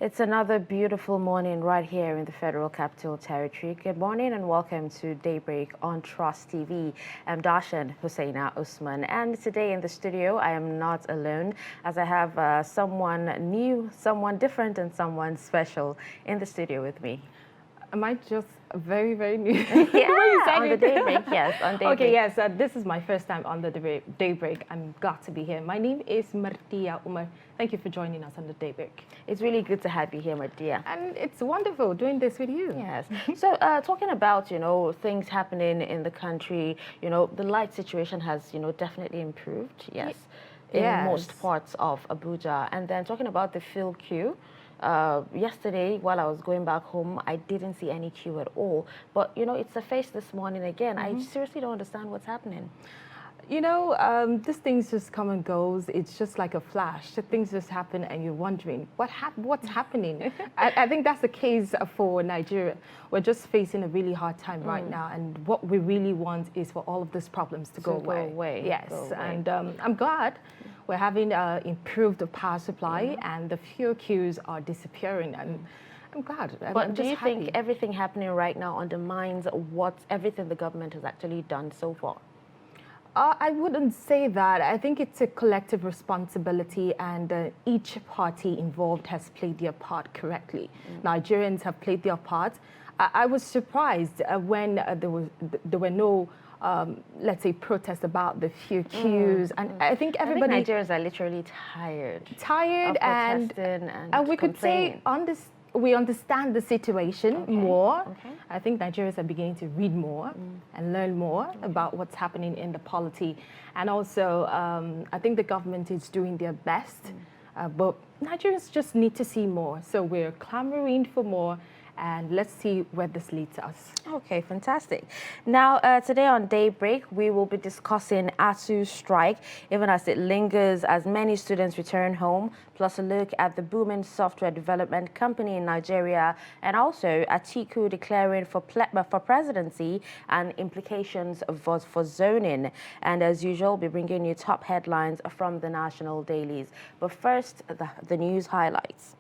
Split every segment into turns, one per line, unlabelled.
It's another beautiful morning right here in the Federal Capital Territory. Good morning and welcome to Daybreak on Trust TV. I'm Darshan Hussaina Usman, and today in the studio I am not alone as I have someone new, someone different and someone special in the studio with me.
Am I just very, very new?
Yeah, on the Daybreak, yes, on Daybreak.
Okay, yes, this is my first time on the Daybreak. I'm glad to be here. My name is Martia Umar. Thank you for joining us on the Daybreak.
It's really good to have you here, Martia.
And it's wonderful doing this with you.
Yes. So talking about, things happening in the country, the light situation has, definitely improved, yes, in most parts of Abuja. And then talking about the field queue, yesterday, while I was going back home, I didn't see any queue at all. But, it's a face this morning again. I seriously don't understand what's happening.
These things just come and goes. It's just like a flash. Things just happen and you're wondering, what's happening? I think that's the case for Nigeria. We're just facing a really hard time right now. And what we really want is for all of these problems to go away. Yes,
go away.
And I'm glad we're having improved power supply and the fuel queues are disappearing. And I'm glad.
But do you think everything happening right now undermines everything the government has actually done so far?
I wouldn't say that. I think it's a collective responsibility and each party involved has played their part correctly. Nigerians have played their part. I was surprised when there were no, let's say, protests about the few queues. And I think everybody...
I think Nigerians are literally tired.
Tired
and
we could say we understand the situation more. I think Nigerians are beginning to read more and learn more about what's happening in the polity. And also, I think the government is doing their best, but Nigerians just need to see more. So we're clamoring for more. And let's see where this leads us.
Okay, fantastic. Now, today on Daybreak, we will be discussing ASUU's strike, even as it lingers as many students return home, plus a look at the booming software development company in Nigeria, and also Atiku declaring for presidency and implications for zoning. And as usual, we'll be bringing you top headlines from the national dailies. But first, the news highlights.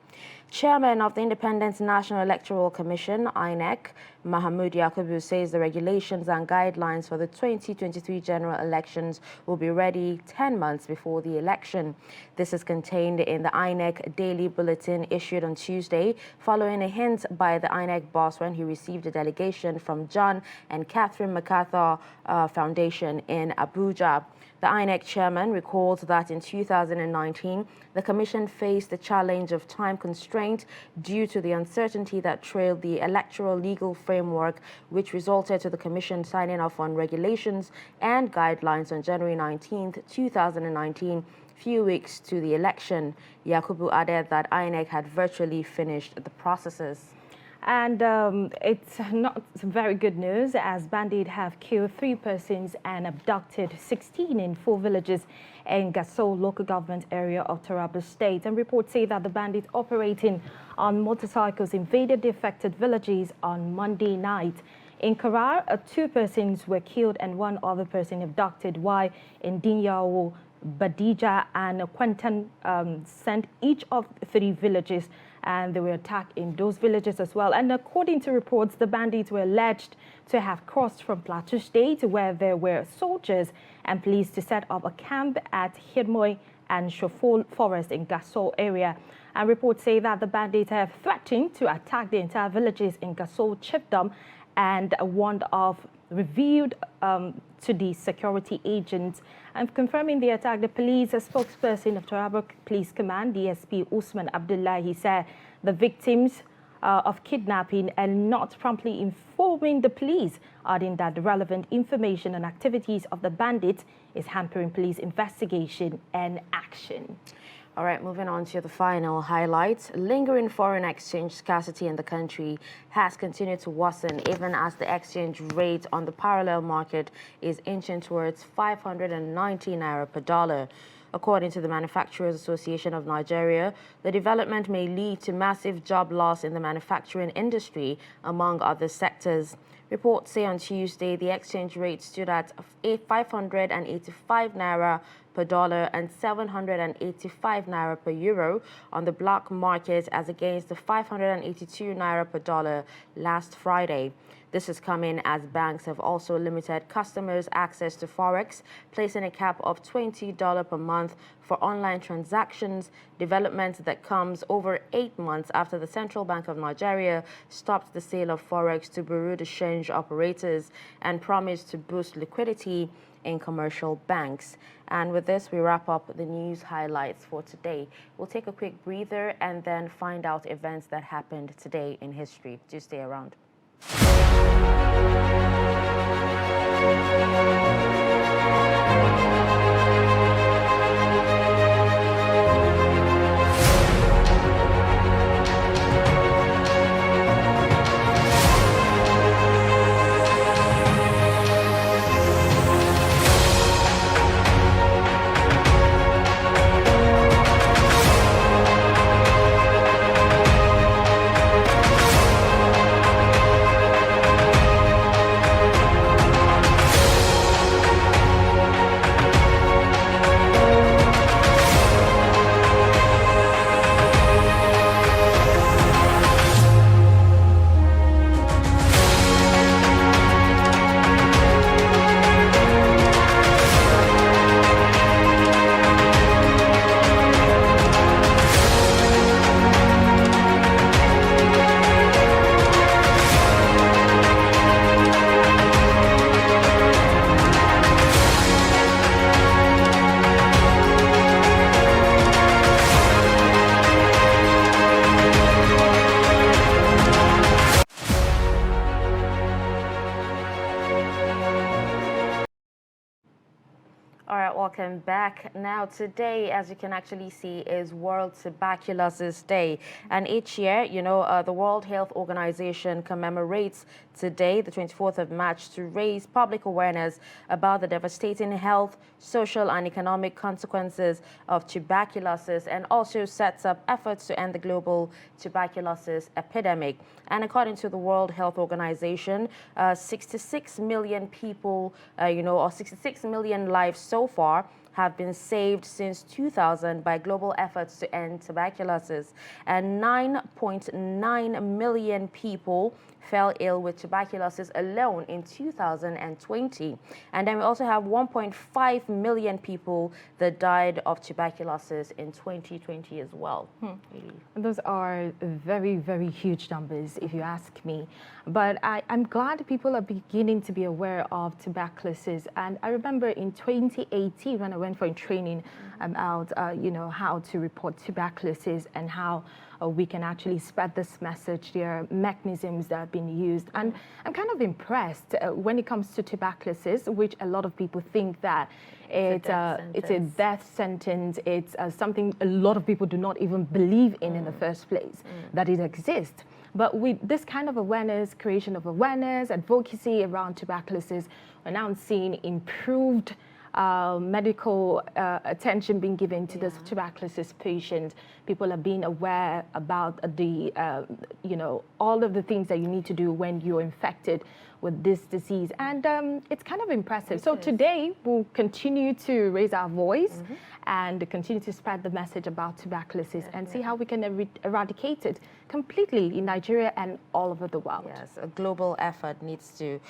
Chairman of the Independent National Electoral Commission, INEC, Mahmood Yakubu, says the regulations and guidelines for the 2023 general elections will be ready 10 months before the election. This is contained in the INEC Daily Bulletin issued on Tuesday, following a hint by the INEC boss when he received a delegation from John and Catherine MacArthur Foundation in Abuja. The INEC chairman recalled that in 2019, the commission faced the challenge of time constraint due to the uncertainty that trailed the electoral legal framework, which resulted to the commission signing off on regulations and guidelines on January 19, 2019, few weeks to the election. Yakubu added that INEC had virtually finished the processes.
And it's not very good news as bandits have killed 3 persons and abducted 16 in 4 villages in Gasol local government area of Taraba State. And reports say that the bandits operating on motorcycles invaded the affected villages on Monday night. In Karar, 2 persons were killed and 1 other person abducted, while in Dinyawo, Badija and Quentin sent each of 3 villages, and they were attacked in those villages as well. And according to reports, the bandits were alleged to have crossed from Plateau State, where there were soldiers and police, to set up a camp at Hirmoy and Shofol Forest in Gasol area. And reports say that the bandits have threatened to attack the entire villages in Gasol chiefdom and warned of revealed to the security agents. And confirming the attack, the police, a spokesperson of Taraba Police Command, DSP Usman Abdullahi, said the victims of kidnapping and not promptly informing the police, adding that the relevant information and activities of the bandits is hampering police investigation and action.
All right, moving on to the final highlights. Lingering foreign exchange scarcity in the country has continued to worsen, even as the exchange rate on the parallel market is inching towards 590 naira per dollar. According to the Manufacturers Association of Nigeria, the development may lead to massive job loss in the manufacturing industry, among other sectors. Reports say on Tuesday the exchange rate stood at 585 naira per dollar and 785 naira per euro on the black market as against the 582 naira per dollar last Friday. This is coming as banks have also limited customers' access to Forex, placing a cap of $20 per month for online transactions, development that comes over 8 months after the Central Bank of Nigeria stopped the sale of Forex to Bureau de Change operators and promised to boost liquidity in commercial banks. And with this, we wrap up the news highlights for today. We'll take a quick breather and then find out events that happened today in history. Do stay around. All right, welcome back. Now, today, as you can actually see, is World Tuberculosis Day. And each year, the World Health Organization commemorates today, the 24th of March, to raise public awareness about the devastating health, social, and economic consequences of tuberculosis, and also sets up efforts to end the global tuberculosis epidemic. And according to the World Health Organization, 66 million people, or 66 million lives so far have been saved since 2000 by global efforts to end tuberculosis, and 9.9 million people fell ill with tuberculosis alone in 2020. And then we also have 1.5 million people that died of tuberculosis in 2020 as well.
Those are very, very huge numbers, if you ask me. But I'm glad people are beginning to be aware of tuberculosis. And I remember in 2018, when I went for a training about, how to report tuberculosis and how we can actually spread this message. There are mechanisms that have been used. And I'm kind of impressed when it comes to tuberculosis, which a lot of people think that it's a death sentence. It's something a lot of people do not even believe in the first place, that it exists. But with this kind of awareness, creation of awareness, advocacy around tuberculosis, we're now seeing improved medical attention being given to this tuberculosis patient. People are being aware about the, all of the things that you need to do when you're infected with this disease. And it's kind of impressive. So today we'll continue to raise our voice and continue to spread the message about tuberculosis and see how we can eradicate it completely in Nigeria and all over the world.
Yes, a global effort needs to,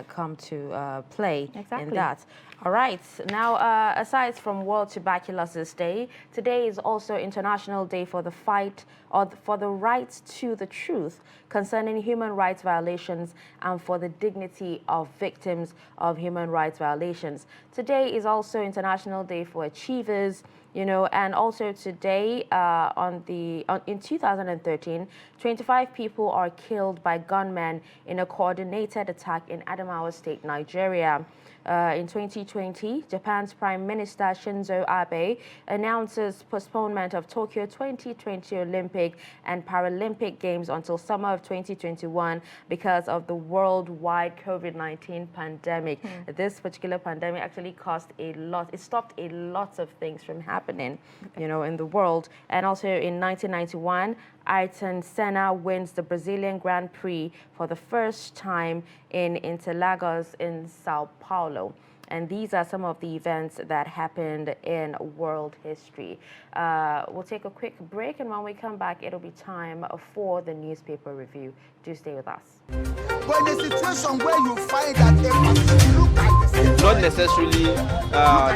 come to play in that. All right. Now, aside from World Tuberculosis Day, today is also International Day for the fight or for the right to the truth concerning human rights violations and for the dignity of victims of human rights violations. Today is also International Day for Achievers, and also today in 2013, 25 people are killed by gunmen in a coordinated attack in Adamawa State, Nigeria. In 2020, Japan's Prime Minister Shinzo Abe announces postponement of Tokyo 2020 Olympic and Paralympic Games until summer of 2021 because of the worldwide COVID-19 pandemic. This particular pandemic actually cost a lot. It stopped a lot of things from happening, in the world. And also in 1991, Ayrton Senna wins the Brazilian Grand Prix for the first time in Interlagos in Sao Paulo. And these are some of the events that happened in world history. We'll take a quick break, and when we come back, it'll be time for the newspaper review. Do stay with us.
But in a situation where you find that a person look at the same,
not necessarily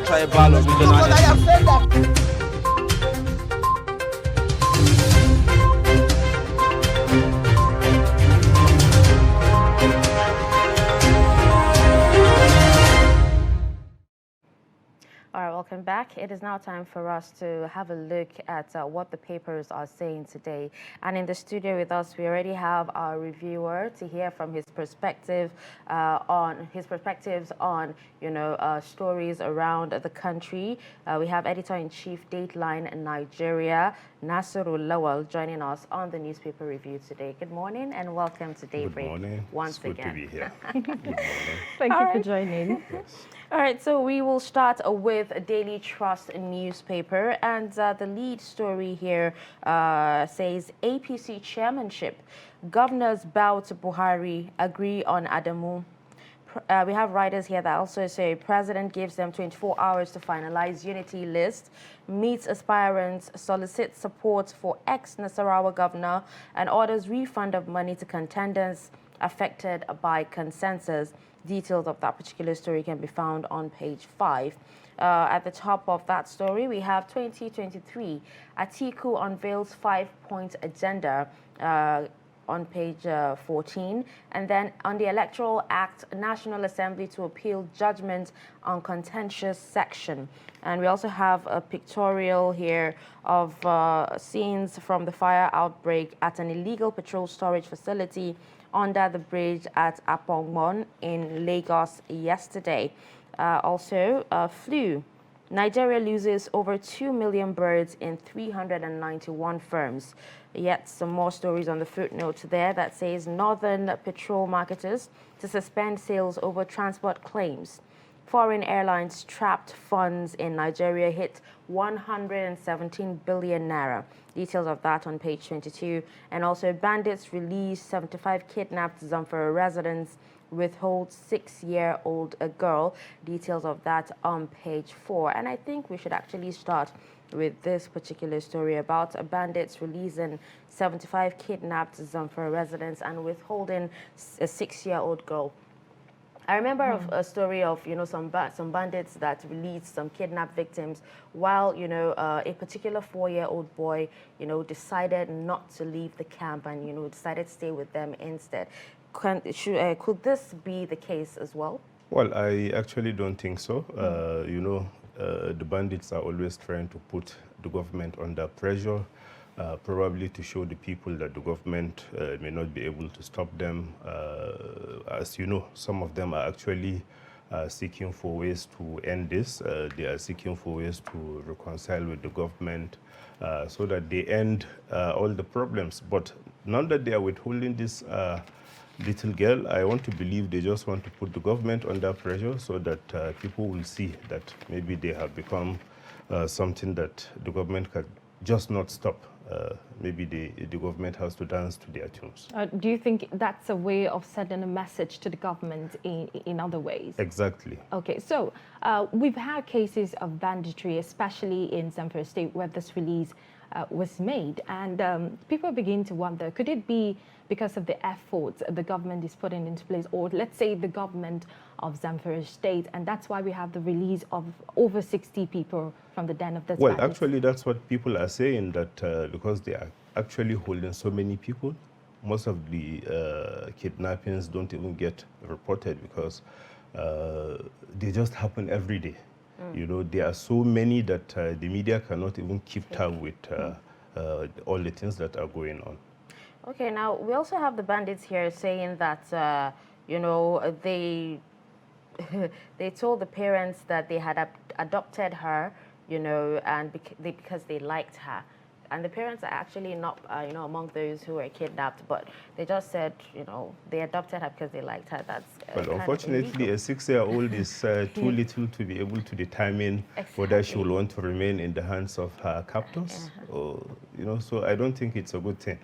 tribal or regional.
but I have said that.
All right, welcome back. It is now time for us to have a look at what the papers are saying today. And in the studio with us, we already have our reviewer to hear from his perspective on stories around the country. We have editor-in-chief Dateline Nigeria, Nasiru Lawal, joining us on the newspaper review today. Good morning and welcome to Daybreak.
Good morning.
Once
it's good
again.
to be here. Good morning.
Thank you for joining.
Yes.
All right, so we will start with Daily Trust newspaper, and the lead story here says APC chairmanship. Governors bow to Buhari, agree on Adamu. We have writers here that also say President gives them 24 hours to finalize unity list, meets aspirants, solicits support for ex-Nasarawa governor, and orders refund of money to contenders affected by consensus. Details of that particular story can be found on page 5. At the top of that story, we have 2023. Atiku unveils 5-point agenda on page 14. And then on the Electoral Act, National Assembly to appeal judgment on contentious section. And we also have a pictorial here of scenes from the fire outbreak at an illegal petrol storage facility under the bridge at Apongmon in Lagos yesterday. Also, flu. Nigeria loses over 2 million birds in 391 firms. Yet some more stories on the footnote there that says Northern petrol marketers to suspend sales over transport claims. Foreign airlines trapped funds in Nigeria hit 117 billion naira. Details of that on page 22. And also bandits release 75 kidnapped Zamfara residents, withhold 6-year-old girl. Details of that on page 4. And I think we should actually start with this particular story about bandits releasing 75 kidnapped Zamfara residents and withholding a 6-year-old girl. I remember of a story of, some bandits that released some kidnapped victims while, a particular 4-year-old boy, decided not to leave the camp and, decided to stay with them instead. Could this be the case as well?
Well, I actually don't think so. The bandits are always trying to put the government under pressure, probably to show the people that the government may not be able to stop them. As you know, some of them are actually seeking for ways to end this. They are seeking for ways to reconcile with the government so that they end all the problems. But now that they are withholding this little girl, I want to believe they just want to put the government under pressure so that people will see that maybe they have become something that the government can just not stop. Maybe the government has to dance to their tunes.
Do you think that's a way of sending a message to the government in other ways?
Exactly.
Okay, so we've had cases of banditry, especially in Zamfara State, where this release was made. And people begin to wonder, could it be because of the efforts the government is putting into place, or let's say the government of Zamfara State, and that's why we have the release of over 60 people from the den of the
Well, actually, that's what people are saying, that because they are actually holding so many people, most of the kidnappings don't even get reported because they just happen every day. There are so many that the media cannot even keep tab with all the things that are going on.
Okay, now we also have the bandits here saying that, they they told the parents that they had adopted her, and because they liked her. And the parents are actually not, among those who were kidnapped, but they just said, they adopted her because they liked her. That's
well, unfortunately, a 6-year-old is too little to be able to determine whether she will want to remain in the hands of her captors. Or, so I don't think it's a good thing.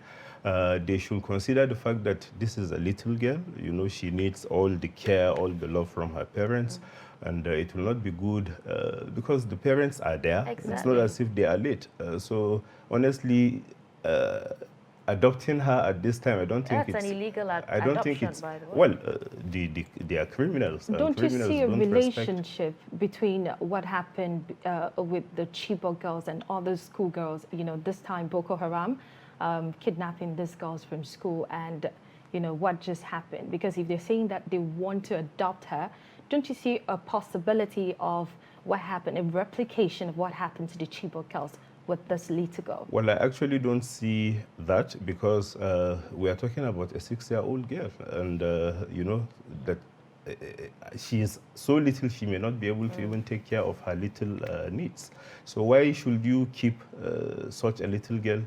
They should consider the fact that this is a little girl. She needs all the care, all the love from her parents. And it will not be good because the parents are there. It's not
Exactly.
as if they are late. So honestly, adopting her at this time, I don't think
That's
it's
an illegal
I don't think
adoption,
it's
by the way.
well. They are criminals. and
Don't you
criminals
see a
don't respect-
relationship between what happened with the Chibok girls and other schoolgirls? You know, this time Boko Haram kidnapping these girls from school, and you know what just happened. Because if they're saying that they want to adopt her, don't you see a possibility of what happened, a replication of what happened to the Chibok girls with this little girl?
Well, I actually don't see that because we are talking about a 6-year-old girl, and you know that she is so little she may not be able to even take care of her little needs. So why should you keep such a little girl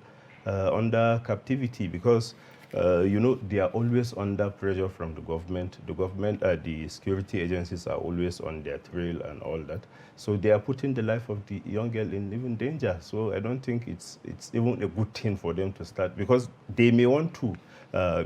under captivity? Because you know, they are always under pressure from the government. The security agencies are always on their trail and all that. So they are putting the life of the young girl in even danger. So I don't think it's even a good thing for them to start, because they may want to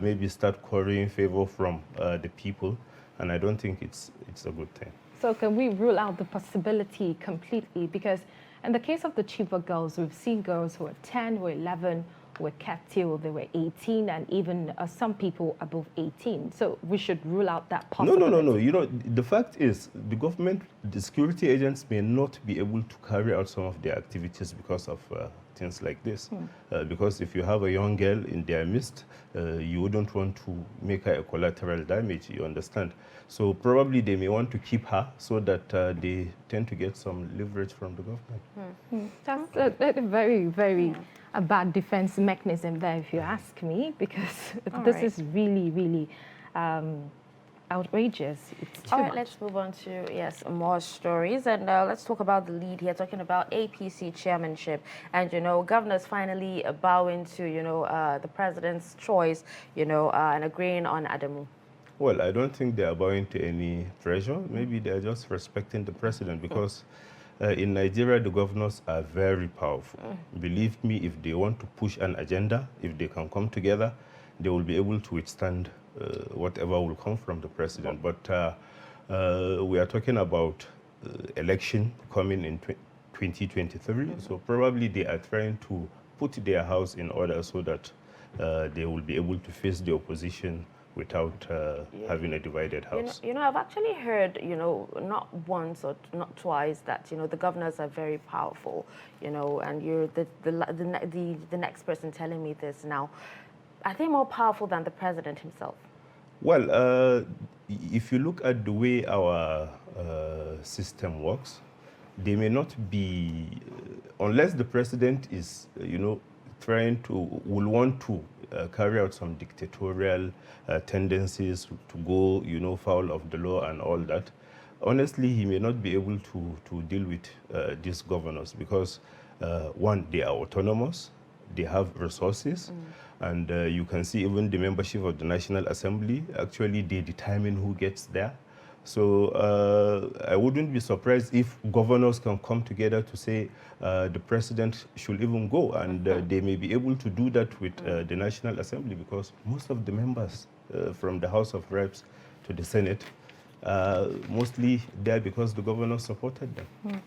maybe start quarrying favor from the people, and I don't think it's a good thing.
So can we rule out the possibility completely? Because in the case of the Chibok girls, we've seen girls who are 10, who are 11, who were kept till they were 18, and even some people above 18. So we should rule out that possibility.
No. You know, the fact is, the government, the security agents may not be able to carry out some of their activities because of things like this. Because if you have a young girl in their midst, you wouldn't want to make her a collateral damage, you understand? So probably they may want to keep her so that they tend to get some leverage from the government.
That's a very, very a bad defense mechanism there, if you ask me, because this
right.
is really, really outrageous. It's too
All right,
much.
let's move on to, yes, more stories. And let's talk about the lead here, talking about APC chairmanship. And, you know, governors finally bowing to, you know, the president's choice, you know, and agreeing on Adamu.
Well, I don't think they are bowing to any pressure. Maybe they are just respecting the president, because in Nigeria, the governors are very powerful. Believe me, if they want to push an agenda, if they can come together, they will be able to withstand whatever will come from the president. But we are talking about election coming in 2023, so probably they are trying to put their house in order so that they will be able to face the opposition without having a divided house.
You know, I've actually heard, you know, not once or not twice that, you know, the governors are very powerful, you know, and you're the next person telling me this now. Are they more powerful than the president himself?
Well, if you look at the way our system works, they may not be, unless the president is, you know, will want to carry out some dictatorial tendencies to go, you know, foul of the law and all that. Honestly, he may not be able to deal with these governors because, one, they are autonomous, they have resources, and you can see even the membership of the National Assembly, actually they determine who gets there. So I wouldn't be surprised if governors can come together to say the president should even go, and they may be able to do that with the National Assembly, because most of the members from the House of Reps to the Senate mostly there because the governors supported them.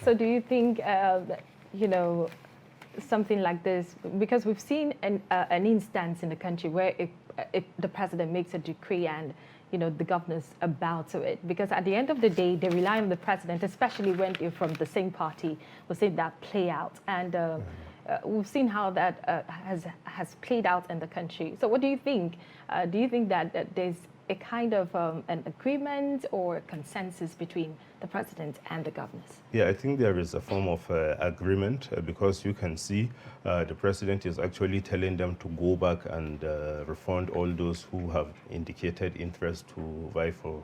So do you think, you know, something like this, because we've seen an instance in the country where if the president makes a decree and, you know, the governors bow to it, because at the end of the day, they rely on the president, especially when they're from the same party. We'll see that play out. And we've seen how that has played out in the country. So what do you think? Do you think that there's a kind of an agreement or a consensus between the president and the governors?
Yeah, I think there is a form of agreement because you can see the president is actually telling them to go back and refund all those who have indicated interest to vie for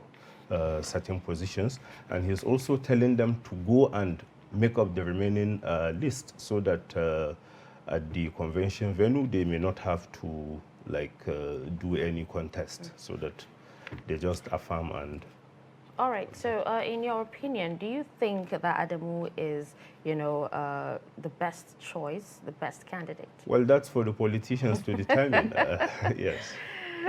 certain positions. And he's also telling them to go and make up the remaining list so that at the convention venue, they may not have to do any contest, so that they just affirm. And
all right. So, in your opinion, do you think that Adamu is, you know, the best choice, the best candidate?
Well, that's for the politicians to determine. Yes.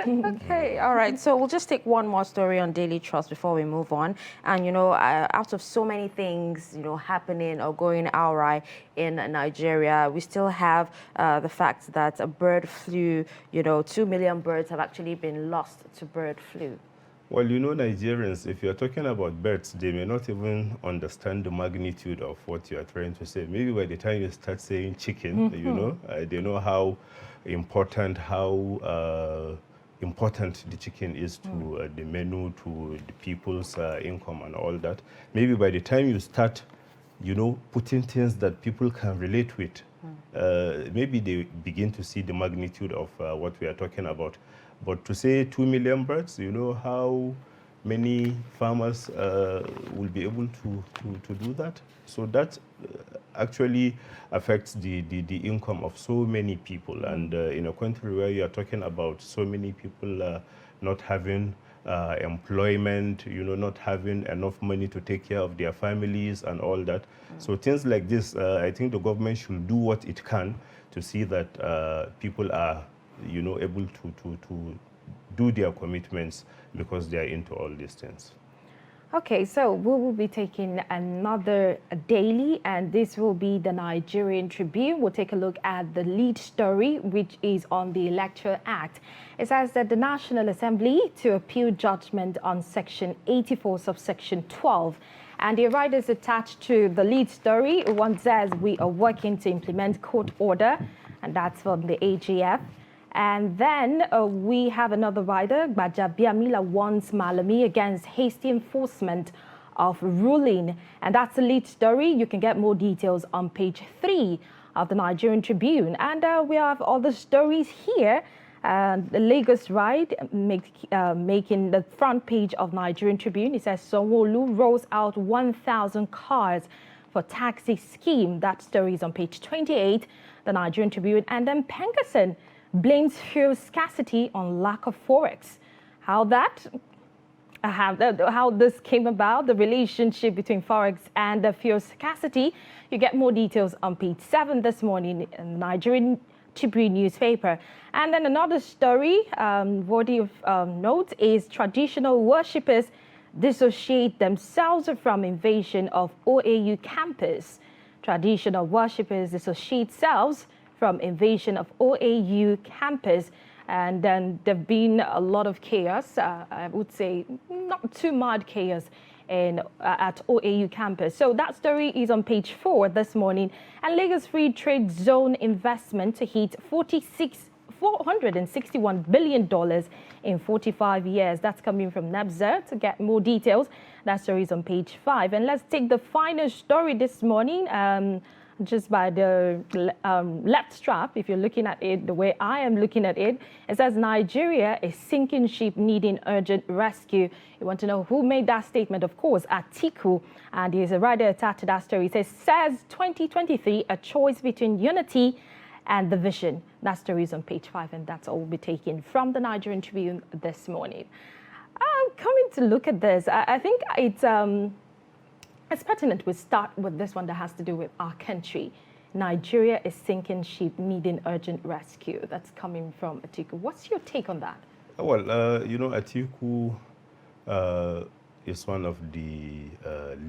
Okay, all right. So we'll just take one more story on Daily Trust before we move on. And, you know, out of so many things, you know, happening or going awry in Nigeria, we still have the fact that a bird flu, you know, 2 million birds have actually been lost to bird flu.
Well, you know, Nigerians, if you're talking about birds, they may not even understand the magnitude of what you are trying to say. Maybe by the time you start saying chicken, you know, they know how important, important the chicken is to the menu, to the people's income and all that. Maybe by the time you start, you know, putting things that people can relate with, maybe they begin to see the magnitude of what we are talking about. But to say 2 million birds, you know how many farmers will be able to do that? So that actually affects the income of so many people. And in a country where you are talking about so many people not having employment, you know, not having enough money to take care of their families and all that. So things like this, I think the government should do what it can to see that people are, you know, able to do their commitments because they are into all these things.
Okay, so we will be taking another daily, and this will be the Nigerian Tribune. We'll take a look at the lead story, which is on the Electoral Act. It says that the National Assembly to appeal judgment on Section 84, subsection 12. And the writers attached to the lead story, one says we are working to implement court order, and that's from the AGF. And then we have another rider, Gbajabiamila warns Malami against hasty enforcement of ruling. And that's the lead story. You can get more details on page 3 of the Nigerian Tribune. And we have other stories here. The Lagos ride making the front page of Nigerian Tribune. It says Sanwo-Olu rolls out 1,000 cars for taxi scheme. That story is on page 28, the Nigerian Tribune. And then Penkerson blames fuel scarcity on lack of forex. How this came about, the relationship between forex and the fuel scarcity. You get more details on page 7 this morning in the Nigerian Tribune newspaper. And then another story worthy of note is traditional worshippers dissociate themselves from invasion of OAU campus. Traditional worshippers dissociate themselves from invasion of OAU campus. And then there've been a lot of chaos, I would say not too much chaos at OAU campus. So that story is on page 4 this morning. And Lagos Free Trade Zone investment to hit $461 billion in 45 years. That's coming from NABSA. To get more details, that story is on page 5. And let's take the final story this morning. Just by the left strap, if you're looking at it the way I am looking at it, it says Nigeria is sinking ship needing urgent rescue. You want to know who made that statement? Of course, Atiku. And there's a writer attached to that story. It says 2023, a choice between unity and the vision. That story is on page 5, and that's all we'll be taking from the Nigerian Tribune this morning. Coming to look at this, I think it's pertinent we start with this one that has to do with our country. Nigeria is sinking ship needing urgent rescue. That's coming from Atiku. What's your take on that?
Well, you know, Atiku is one of the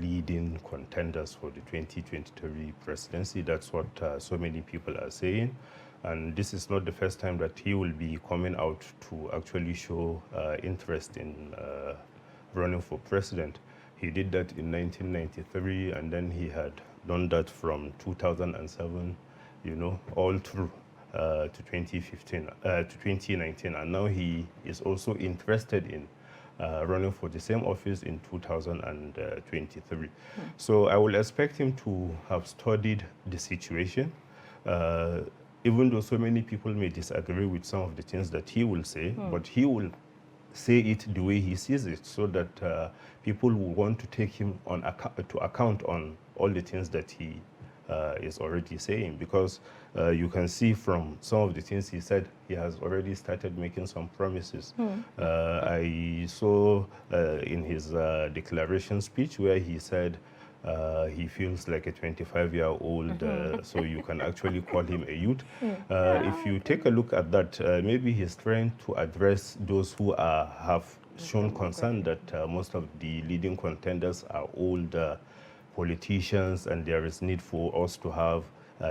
leading contenders for the 2023 presidency. That's what so many people are saying. And this is not the first time that he will be coming out to actually show interest in running for president. He did that in 1993, and then he had done that from 2007, you know, all through to 2015, to 2019. And now he is also interested in running for the same office in 2023. So I will expect him to have studied the situation. Even though so many people may disagree with some of the things that he will say, but he will say it the way he sees it, so that people will want to take him to account on all the things that he is already saying, because you can see from some of the things he said, he has already started making some promises. I saw in his declaration speech where he said He feels like a 25-year-old, so you can actually call him a youth. If you take a look at that, maybe he's trying to address those who have shown concern that most of the leading contenders are old politicians, and there is need for us to have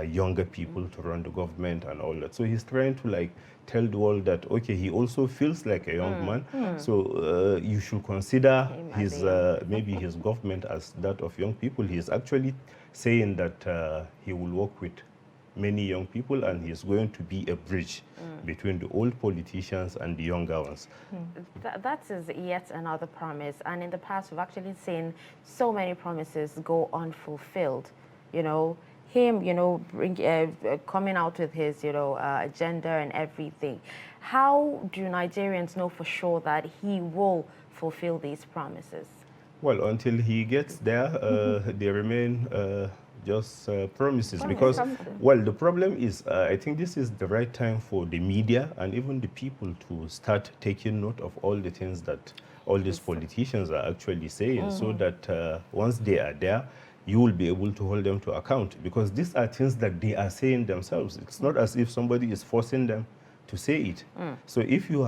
younger people to run the government and all that. So he's trying to like tell the world that, okay, he also feels like a young man, so you should consider his maybe his government as that of young people. He's actually saying that he will work with many young people, and he's going to be a bridge between the old politicians and the younger ones.
That is yet another promise. And in the past, we've actually seen so many promises go unfulfilled. You know, him, you know, coming out with his, you know, agenda and everything. How do Nigerians know for sure that he will fulfill these promises?
Well, until he gets there, they remain just promises, because, well, the problem is, I think this is the right time for the media and even the people to start taking note of all the things that all these politicians are actually saying, so that once they are there, you will be able to hold them to account, because these are things that they are saying themselves. It's not as if somebody is forcing them to say it. So if you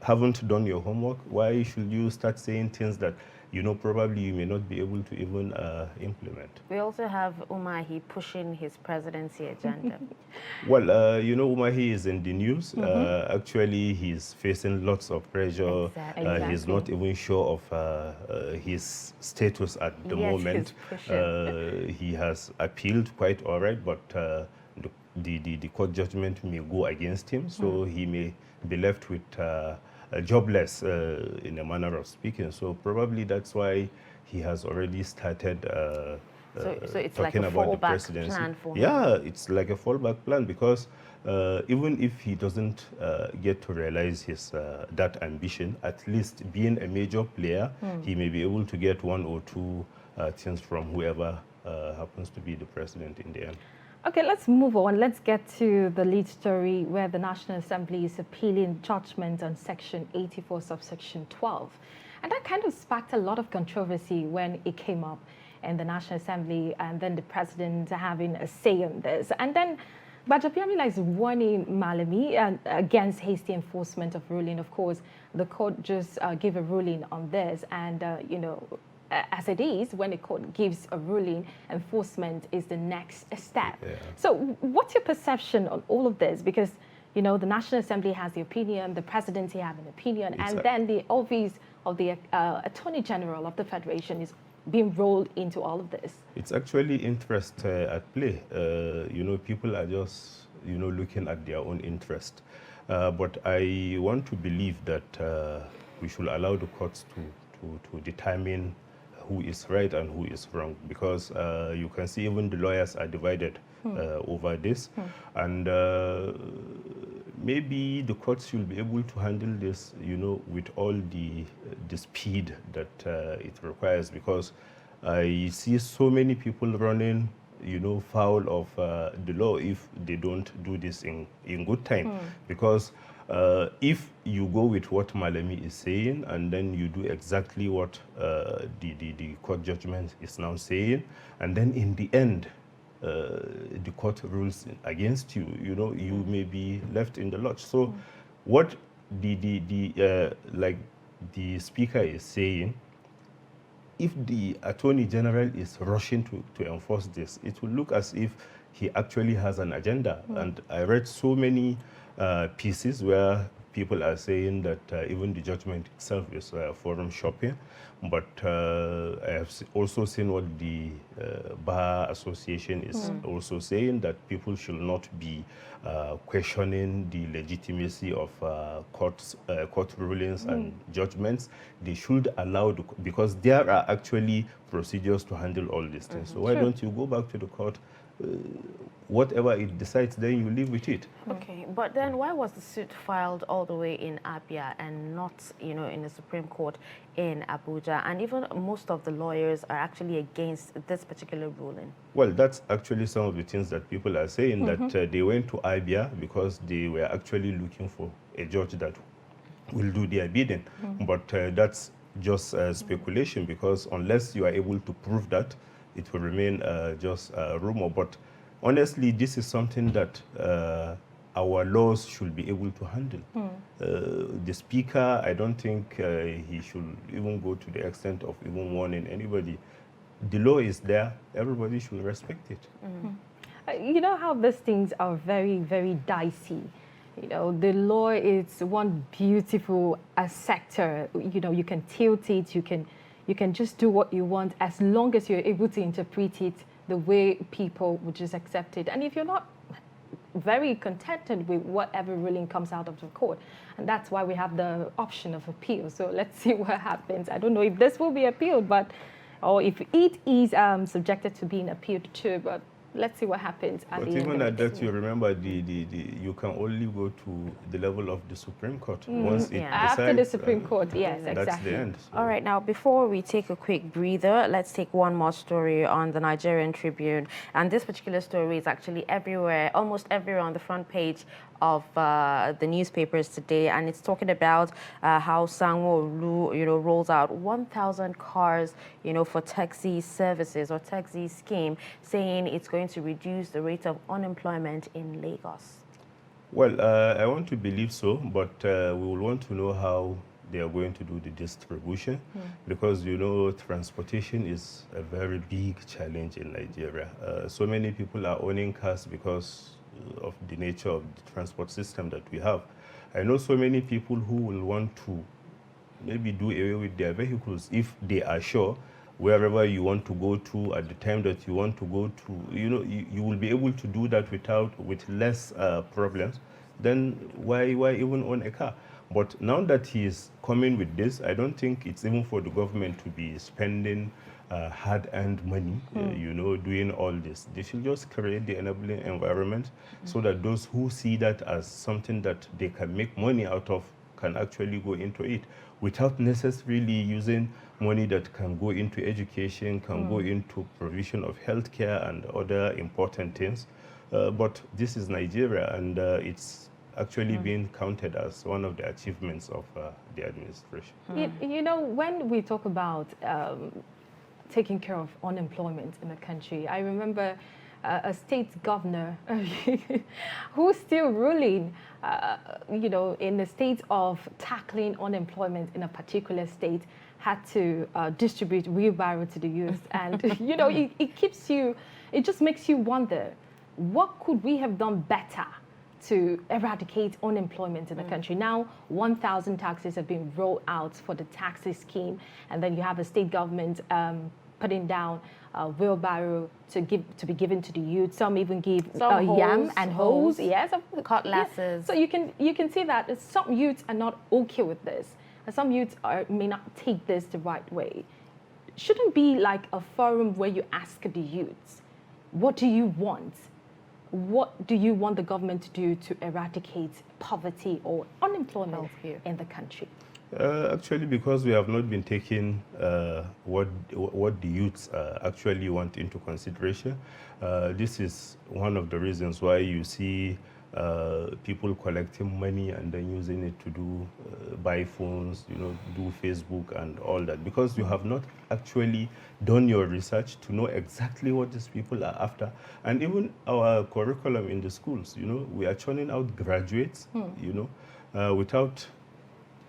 haven't done your homework, why should you start saying things that, you know, probably you may not be able to even implement?
We also have Umahi pushing his presidency agenda.
Well, you know, Umahi is in the news. Actually, he's facing lots of pressure.
Exactly.
He's not even sure of his status at the moment. He has appealed quite all right, but the court judgment may go against him, so he may be left with jobless, in a manner of speaking. So probably that's why he has already started
so it's
talking
like a
about the
fallback
presidency.
plan for him.
Yeah, it's like a fallback plan, because even if he doesn't get to realize his that ambition, at least being a major player, he may be able to get one or two things from whoever happens to be the president in the end.
Okay, let's move on. Let's get to the lead story where the National Assembly is appealing judgment on Section 84, subsection 12. And that kind of sparked a lot of controversy when it came up in the National Assembly, and then the president having a say on this. And then Gbajabiamila is warning Malami against hasty enforcement of ruling. Of course, the court just gave a ruling on this, and, you know, as it is, when the court gives a ruling, enforcement is the next step. Yeah. So what's your perception on all of this? Because, you know, the National Assembly has the opinion, the presidency have an opinion, and then the office of the Attorney General of the Federation is being rolled into all of this.
It's actually interest at play. You know, people are just, you know, looking at their own interest. But I want to believe that we should allow the courts to determine who is right and who is wrong, because you can see even the lawyers are divided over this, and maybe the courts should be able to handle this, you know, with all the speed that it requires, because I see so many people running, you know, foul of the law if they don't do this in good time, because if you go with what Malami is saying and then you do exactly what the court judgment is now saying, and then in the end the court rules against you, you know, you may be left in the lurch. So what like the speaker is saying, if the Attorney General is rushing to enforce this, it will look as if he actually has an agenda. And I read so many pieces where people are saying that even the judgment itself is forum shopping. But I have also seen what the Bar Association is also saying, that people should not be questioning the legitimacy of court rulings and judgments. They should allow, because there are actually procedures to handle all these things. So why don't you go back to the court? Whatever it decides, then you live with it.
Okay, but then why was the suit filed all the way in Abia and not, you know, in the Supreme Court in Abuja? And even most of the lawyers are actually against this particular ruling.
Well, that's actually some of the things that people are saying, that they went to Abia because they were actually looking for a judge that will do their bidding. But that's just speculation, because unless you are able to prove that, it will remain just a rumor. But honestly, this is something that our laws should be able to handle. The speaker, I don't think he should even go to the extent of even warning anybody. The law is there, everybody should respect it.
You know how these things are very, very dicey. You know, the law is one beautiful sector. You know, you can tilt it, you can just do what you want as long as you're able to interpret it the way people would just accept it. And if you're not very contented with whatever ruling comes out of the court, and that's why we have the option of appeal. So let's see what happens. I don't know if this will be appealed, but or if it is subjected to being appealed too, but let's see what happens at
But
the end
even
of
at
it.
that, you remember you can only go to the level of the Supreme Court. Once it decides,
After the Supreme Court, yes,
that's
exactly.
the end. So.
All right, now before we take a quick breather, let's take one more story on the Nigerian Tribune. And this particular story is actually everywhere, almost everywhere on the front page of the newspapers today, and it's talking about how Sanwo-Olu, rolls out 1,000 cars, for taxi services or taxi scheme, saying it's going to reduce the rate of unemployment in Lagos.
Well, I want to believe so, but we will want to know how they are going to do the distribution, because transportation is a very big challenge in Nigeria. So many people are owning cars because of the nature of the transport system that we have. I know so many people who will want to maybe do away with their vehicles if they are sure wherever you want to go to at the time that you want to go to, you will be able to do that with less problems. Then why even own a car? But now that he is coming with this, I don't think it's even for the government to be spending hard-earned money, doing all this. They should just create the enabling environment so that those who see that as something that they can make money out of can actually go into it without necessarily using money that can go into education, can go into provision of healthcare and other important things. But this is Nigeria, and it's actually being counted as one of the achievements of the administration.
When we talk about taking care of unemployment in the country, I remember a state governor who's still ruling, in the state of tackling unemployment in a particular state, had to distribute wheelbarrow to the youth. And, it just makes you wonder, what could we have done better to eradicate unemployment in the country? Now, 1,000 taxis have been rolled out for the taxi scheme, and then you have a state government putting down wheelbarrow to be given to the youth. Some even give yam and hose. Yes,
cutlasses.
Yeah. So you can see that some youths are not okay with this, and some youths may not take this the right way. Shouldn't be like a forum where you ask the youths, what do you want? What do you want the government to do to eradicate poverty or unemployment in the country?
Actually, because we have not been taking what the youths actually want into consideration, this is one of the reasons why you see people collecting money and then using it to do buy phones, do Facebook and all that, because you have not actually done your research to know exactly what these people are after. And even our curriculum in the schools, we are churning out graduates, without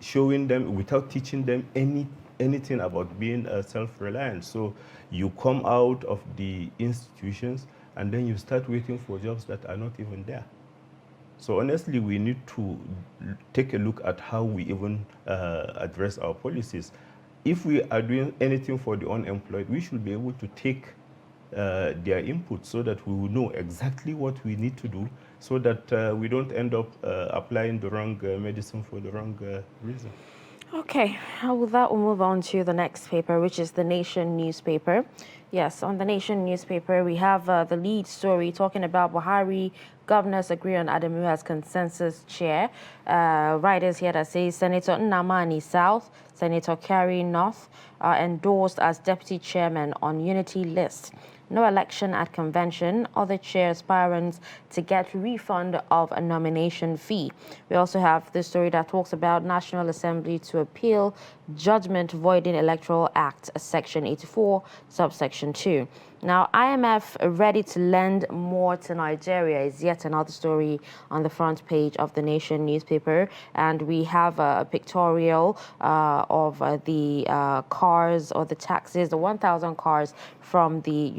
showing them, without teaching them anything about being self-reliant. So you come out of the institutions and then you start waiting for jobs that are not even there. So honestly, we need to take a look at how we even address our policies. If we are doing anything for the unemployed, we should be able to take their input so that we will know exactly what we need to do, so that we don't end up applying the wrong medicine for the wrong reason.
Okay, with that, we'll move on to the next paper, which is the Nation newspaper. Yes, on the Nation newspaper, we have the lead story talking about Buhari. Governors agree on Adamu as consensus chair. Writers here that say Senator Nnamani South, Senator Kyari North are endorsed as deputy chairman on unity list. No election at convention. Other chair aspirants to get refund of a nomination fee. We also have this story that talks about National Assembly to appeal judgment voiding Electoral Act, Section 84, subsection 2. Now, IMF ready to lend more to Nigeria is yet another story on the front page of the Nation newspaper. And we have a pictorial of the cars or the taxis, the 1,000 cars from the,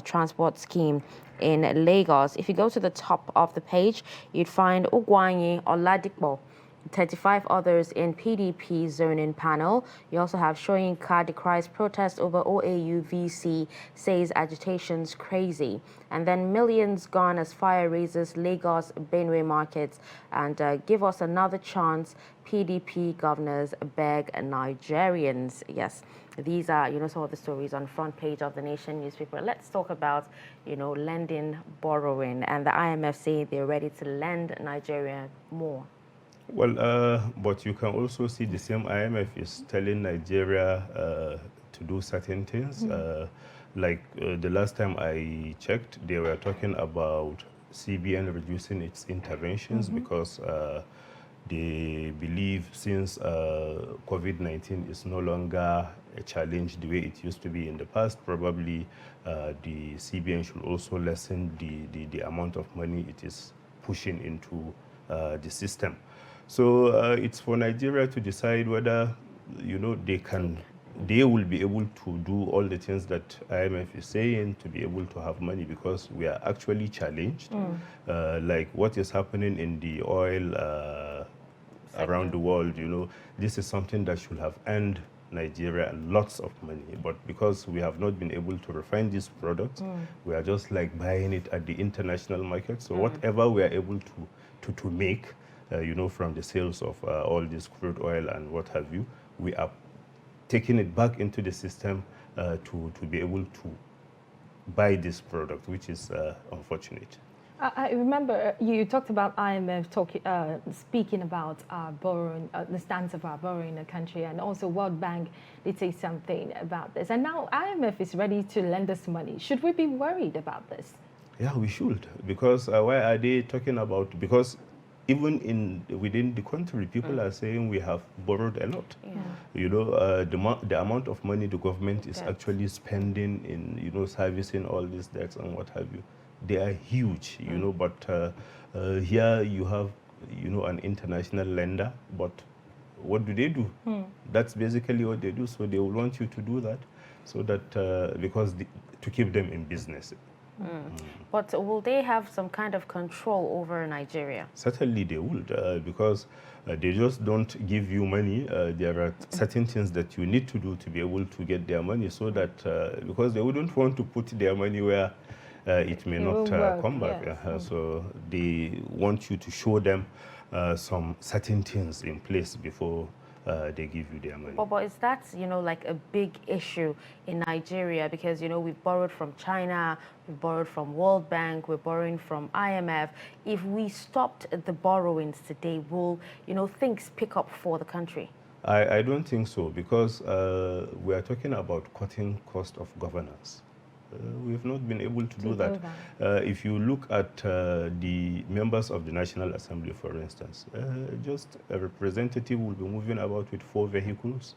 transport scheme in Lagos. If you go to the top of the page, you'd find Ogwanyi Oladipo, 35 others in PDP zoning panel. You also have Soyinka decries protest over OAU VC, says agitation's crazy. And then millions gone as fire raises Lagos Benue markets. And give us another chance, PDP governors beg Nigerians. Yes, these are, some of the stories on front page of the Nation newspaper. Let's talk about, lending, borrowing, and the IMF saying they're ready to lend Nigeria more.
Well, but you can also see the same IMF is telling Nigeria to do certain things. The last time I checked, they were talking about CBN reducing its interventions because they believe since COVID-19 is no longer a challenge the way it used to be in the past, probably the CBN should also lessen the amount of money it is pushing into the system. So it's for Nigeria to decide whether, they will be able to do all the things that IMF is saying to be able to have money, because we are actually challenged. Like what is happening in the oil around the world, this is something that should have earned Nigeria lots of money, but because we have not been able to refine these products, we are just like buying it at the international market. So whatever we are able to make, from the sales of all this crude oil and what have you, we are taking it back into the system to be able to buy this product, which is unfortunate.
I remember you talked about IMF speaking about our borrowing, the stance of our borrowing in the country, and also World Bank did say something about this. And now IMF is ready to lend us money. Should we be worried about this? Yeah,
we should, because why are they talking about? Because even within the country, people are saying we have borrowed a lot. The amount of money the government is actually spending in, servicing all these debts and what have you, they are huge, but here you have, an international lender, but what do? That's basically what they do. So they will want you to do that, so that, to keep them in business.
But will they have some kind of control over Nigeria?
Certainly they would, because they just don't give you money. There are certain things that you need to do to be able to get their money, so that, because they wouldn't want to put their money where it may not come back. Yes. So they want you to show them some certain things in place before they give you their money.
But is that, like a big issue in Nigeria? Because, we've borrowed from China, we've borrowed from World Bank, we're borrowing from IMF. If we stopped the borrowings today, will, things pick up for the country?
I don't think so, because we are talking about cutting cost of governance. We've not been able to do that. If you look at the members of the National Assembly, for instance, just a representative will be moving about with 4 vehicles.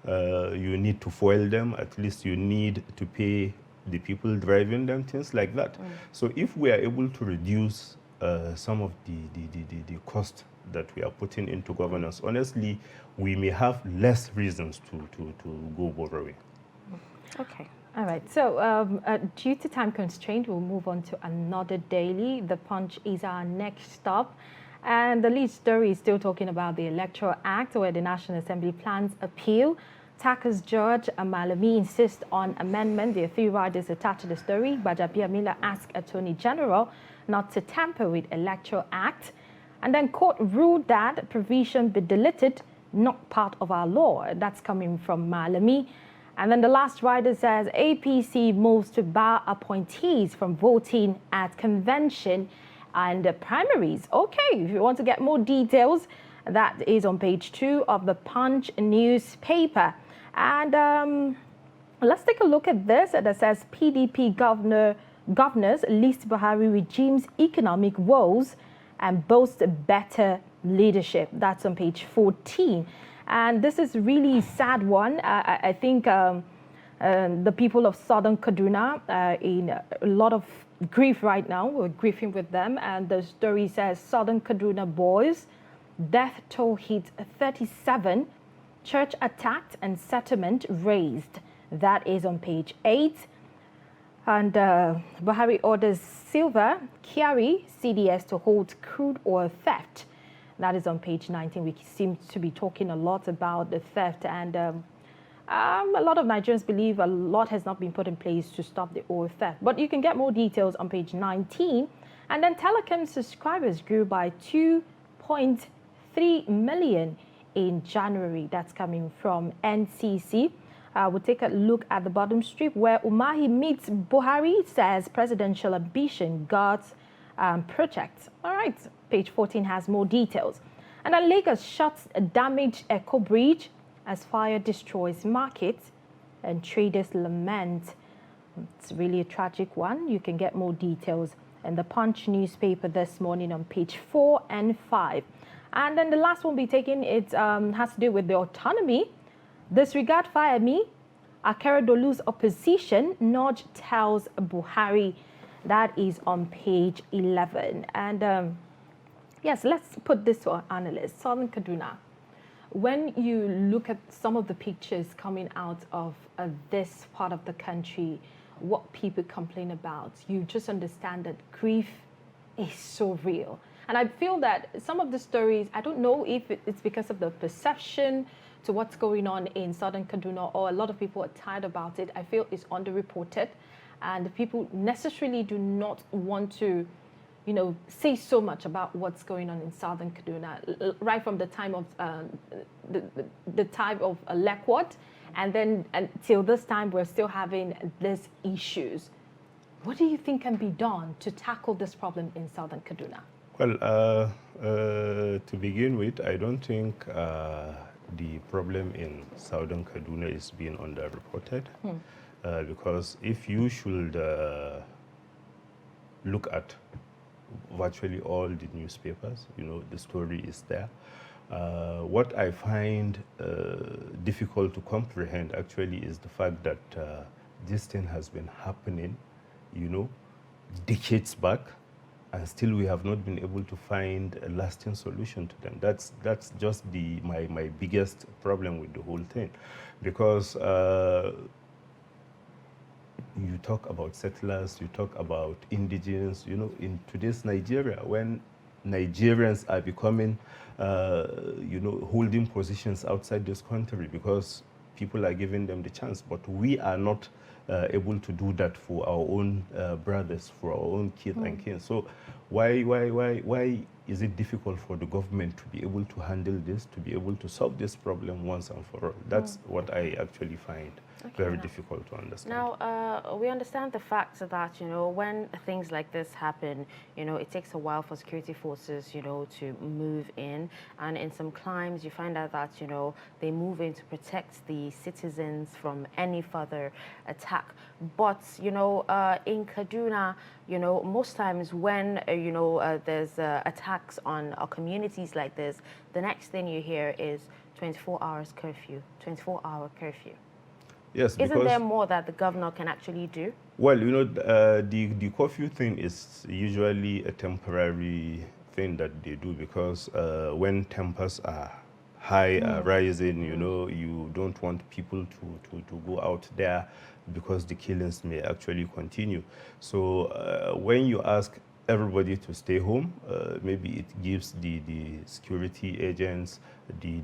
You need to foil them. At least you need to pay the people driving them, things like that. So if we are able to reduce some of the cost that we are putting into governance, honestly, we may have less reasons to go borrowing.
Okay. All right, so due to time constraint, we'll move on to another daily. The Punch is our next stop. And the lead story is still talking about the Electoral Act, where the National Assembly plans appeal. TACA's George Amalami insists on amendment. There are 3 riders attached to the story. Gbajabiamila asked Attorney General not to tamper with Electoral Act. And then court ruled that provision be deleted, not part of our law. That's coming from Malami. And then the last rider says APC moves to bar appointees from voting at convention and primaries. Okay, if you want to get more details, that is on page 2 of the Punch newspaper. And let's take a look at this. That says PDP governors list Buhari regime's economic woes and boast better leadership. That's on page 14. And this is really sad one. I think the people of southern Kaduna are in a lot of grief right now. We're grieving with them. And the story says southern Kaduna boys, death toll hit 37, church attacked and settlement raised. That is on page 8. And Buhari orders Silver Kyari CDS to hold crude oil theft. That is on page 19. We seem to be talking a lot about the theft, and a lot of Nigerians believe a lot has not been put in place to stop the oil theft. But you can get more details on page 19. And then Telecom subscribers grew by 2.3 million in January. That's coming from NCC. We'll take a look at the bottom strip where Umahi meets Buhari, says presidential ambition guards project. All right, page 14 has more details. And then Lagos shuts a damaged Echo Bridge as fire destroys market and traders lament. It's really a tragic one. You can get more details in the Punch newspaper this morning on page 4 and 5. And then the last one we'll be taking, it has to do with the autonomy. Disregard Fayemi, Akeredolu's opposition, nudge tells Buhari. That is on page 11. And yes, let's put this to our analysts. Southern Kaduna, when you look at some of the pictures coming out of this part of the country, what people complain about, you just understand that grief is so real. And I feel that some of the stories, I don't know if it's because of the perception to what's going on in Southern Kaduna, or a lot of people are tired about it. I feel it's underreported, and people necessarily do not want to, say so much about what's going on in Southern Kaduna, right from the time of the time of Lekwat, and then until this time, we're still having these issues. What do you think can be done to tackle this problem in Southern Kaduna?
Well, to begin with, I don't think the problem in Southern Kaduna is being underreported, because if you should look at virtually all the newspapers, the story is there. What I find difficult to comprehend actually is the fact that this thing has been happening, decades back, and still we have not been able to find a lasting solution to them. That's just my biggest problem with the whole thing, because you talk about settlers, you talk about indigenous, in today's Nigeria, when Nigerians are becoming, holding positions outside this country because people are giving them the chance, but we are not able to do that for our own brothers, for our own kids and kin. So why is it difficult for the government to be able to handle this, to be able to solve this problem once and for all? That's what I actually find very difficult to understand.
Now, we understand the fact that, when things like this happen, it takes a while for security forces, to move in. And in some climes, you find out that, they move in to protect the citizens from any further attack. But, in Kaduna, most times when, there's attacks on our communities like this, the next thing you hear is 24 hours curfew, 24-hour curfew.
Yes,
Isn't there more that the governor can actually do?
Well, the curfew thing is usually a temporary thing that they do, because when tempers are high, are rising, you don't want people to go out there because the killings may actually continue. So when you ask everybody to stay home, maybe it gives the security agents the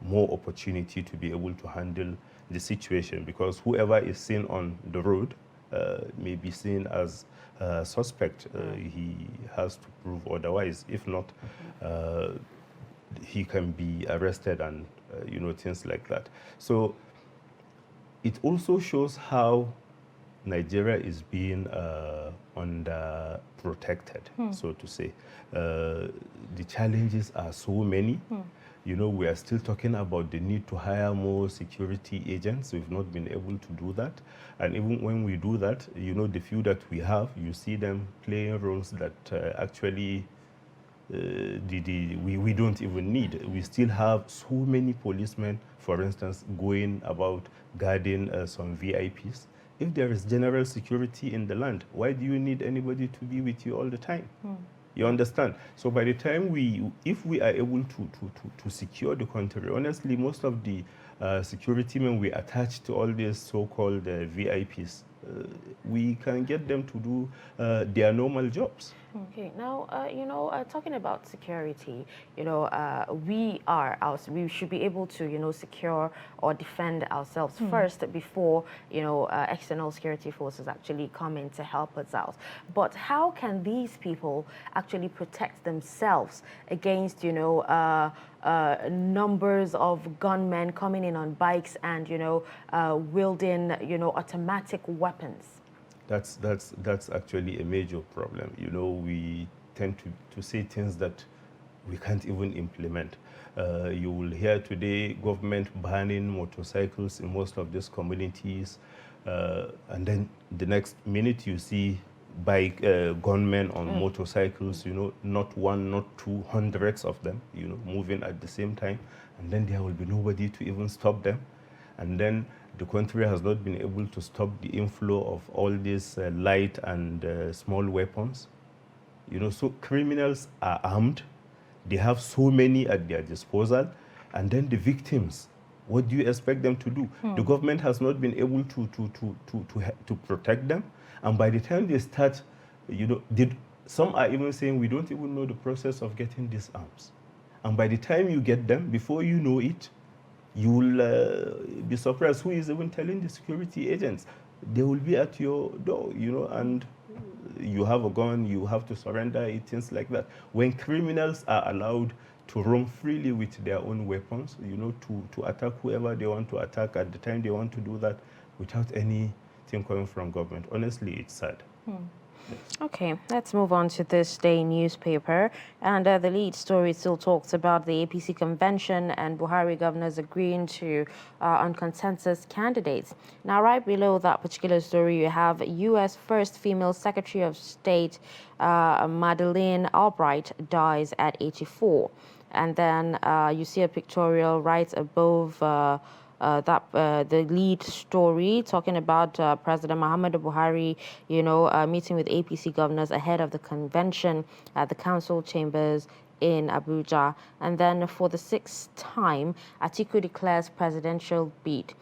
more opportunity to be able to handle the situation, because whoever is seen on the road may be seen as a suspect. He has to prove otherwise. If not, he can be arrested and things like that. So it also shows how Nigeria is being under protected, so to say. The challenges are so many. We are still talking about the need to hire more security agents. We've not been able to do that. And even when we do that, the few that we have, you see them playing roles that actually we don't even need. We still have so many policemen, for instance, going about guarding some VIPs. If there is general security in the land, why do you need anybody to be with you all the time? You understand? So by the time if we are able to secure the country, honestly, most of the security men we attach to all these so-called VIPs, we can get them to do their normal jobs.
Okay, now, talking about security, we should be able to, secure or defend ourselves first before, external security forces actually come in to help us out. But how can these people actually protect themselves against, numbers of gunmen coming in on bikes and, wielding, automatic weapons?
That's actually a major problem. We tend to say things that we can't even implement. You will hear today government banning motorcycles in most of these communities, and then the next minute you see gunmen on motorcycles, not one, not two, hundreds of them, moving at the same time, and then there will be nobody to even stop them. And then the country has not been able to stop the inflow of all these light and small weapons. So criminals are armed. They have so many at their disposal. And then the victims, what do you expect them to do? The government has not been able to protect them. And by the time they start, some are even saying we don't even know the process of getting these arms. And by the time you get them, before you know it, you will be surprised who is even telling the security agents. They will be at your door, and you have a gun, you have to surrender it, things like that. When criminals are allowed to roam freely with their own weapons, to attack whoever they want to attack at the time they want to do that without anything coming from government, honestly, it's sad.
Okay, let's move on to this day newspaper. And the lead story still talks about the APC convention and Buhari governors agreeing to on consensus candidates. Now, right below that particular story, you have U.S. first female Secretary of State Madeleine Albright dies at 84. And then you see a pictorial right above the lead story talking about President Muhammadu Buhari, meeting with APC governors ahead of the convention at the council chambers in Abuja. And then for the sixth time, Atiku declares presidential bid.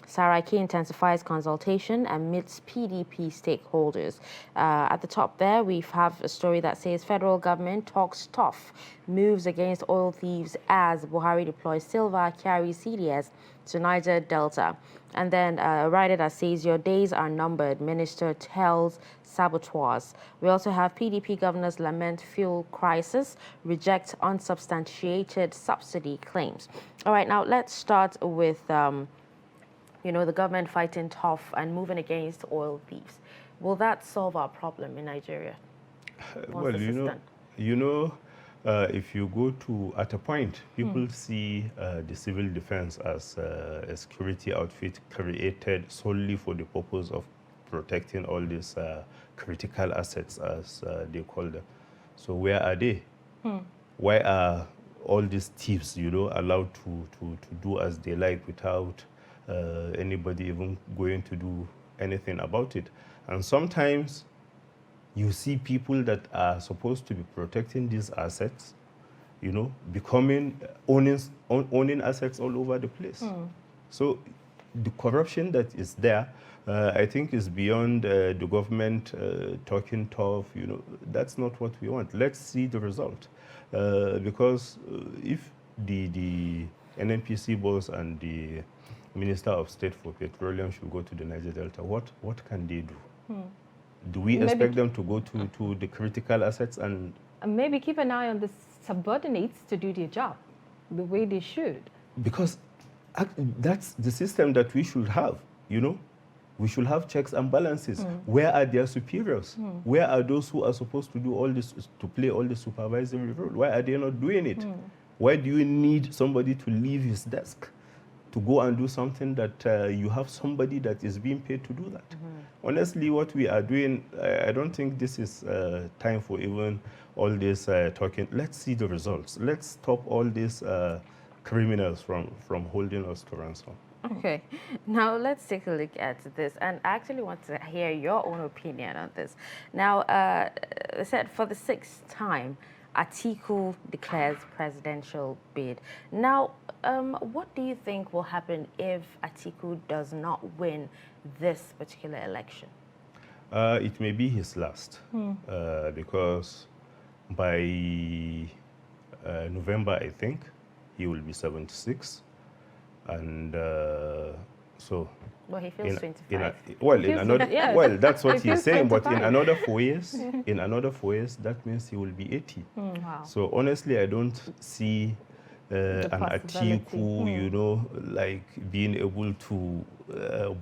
Saraki intensifies consultation and meets PDP stakeholders. At the top there, we have a story that says federal government talks tough, moves against oil thieves as Buhari deploys Silva carries CDS to Niger Delta. And then a writer that says your days are numbered, minister tells saboteurs. We also have PDP governors lament fuel crisis, reject unsubstantiated subsidy claims. All right, now let's start with the government fighting tough and moving against oil thieves. Will that solve our problem in Nigeria?
Well, if you go to, at a point, people see the civil defense as a security outfit created solely for the purpose of protecting all these critical assets, as they call them. So where are they? Why are all these thieves, allowed to do as they like without anybody even going to do anything about it? And sometimes you see people that are supposed to be protecting these assets, owning assets all over the place. So the corruption that is there, I think, is beyond the government talking tough. That's not what we want. Let's see the result, because if the NNPC boss and the Minister of State for Petroleum should go to the Niger Delta, what can they do? Do we expect them to go to the critical assets and
maybe keep an eye on the subordinates to do their job the way they should? Because
that's the system that we should have, We should have checks and balances. Where are their superiors? Where are those who are supposed to do all this, to play all the supervisory role? Why are they not doing it? Why do you need somebody to leave his desk to go and do something that you have somebody that is being paid to do that. Honestly, what we are doing, I don't think this is time for even all this talking. Let's see the results. Let's stop all these criminals from holding us to ransom.
Okay, now let's take a look at this, and I actually want to hear your own opinion on this. Now, said for the 6th time, Atiku declares presidential bid. Now, what do you think will happen if Atiku does not win this particular election?
It may be his last, because by November, I think, he will be 76. And so...
Well, he feels 25.
Well, that's what
He
he's
feels
saying. But in
25.
another 4 years, that means he will be 80.
Wow.
So honestly, I don't see an
possibility.
Atiku, you know, like being able to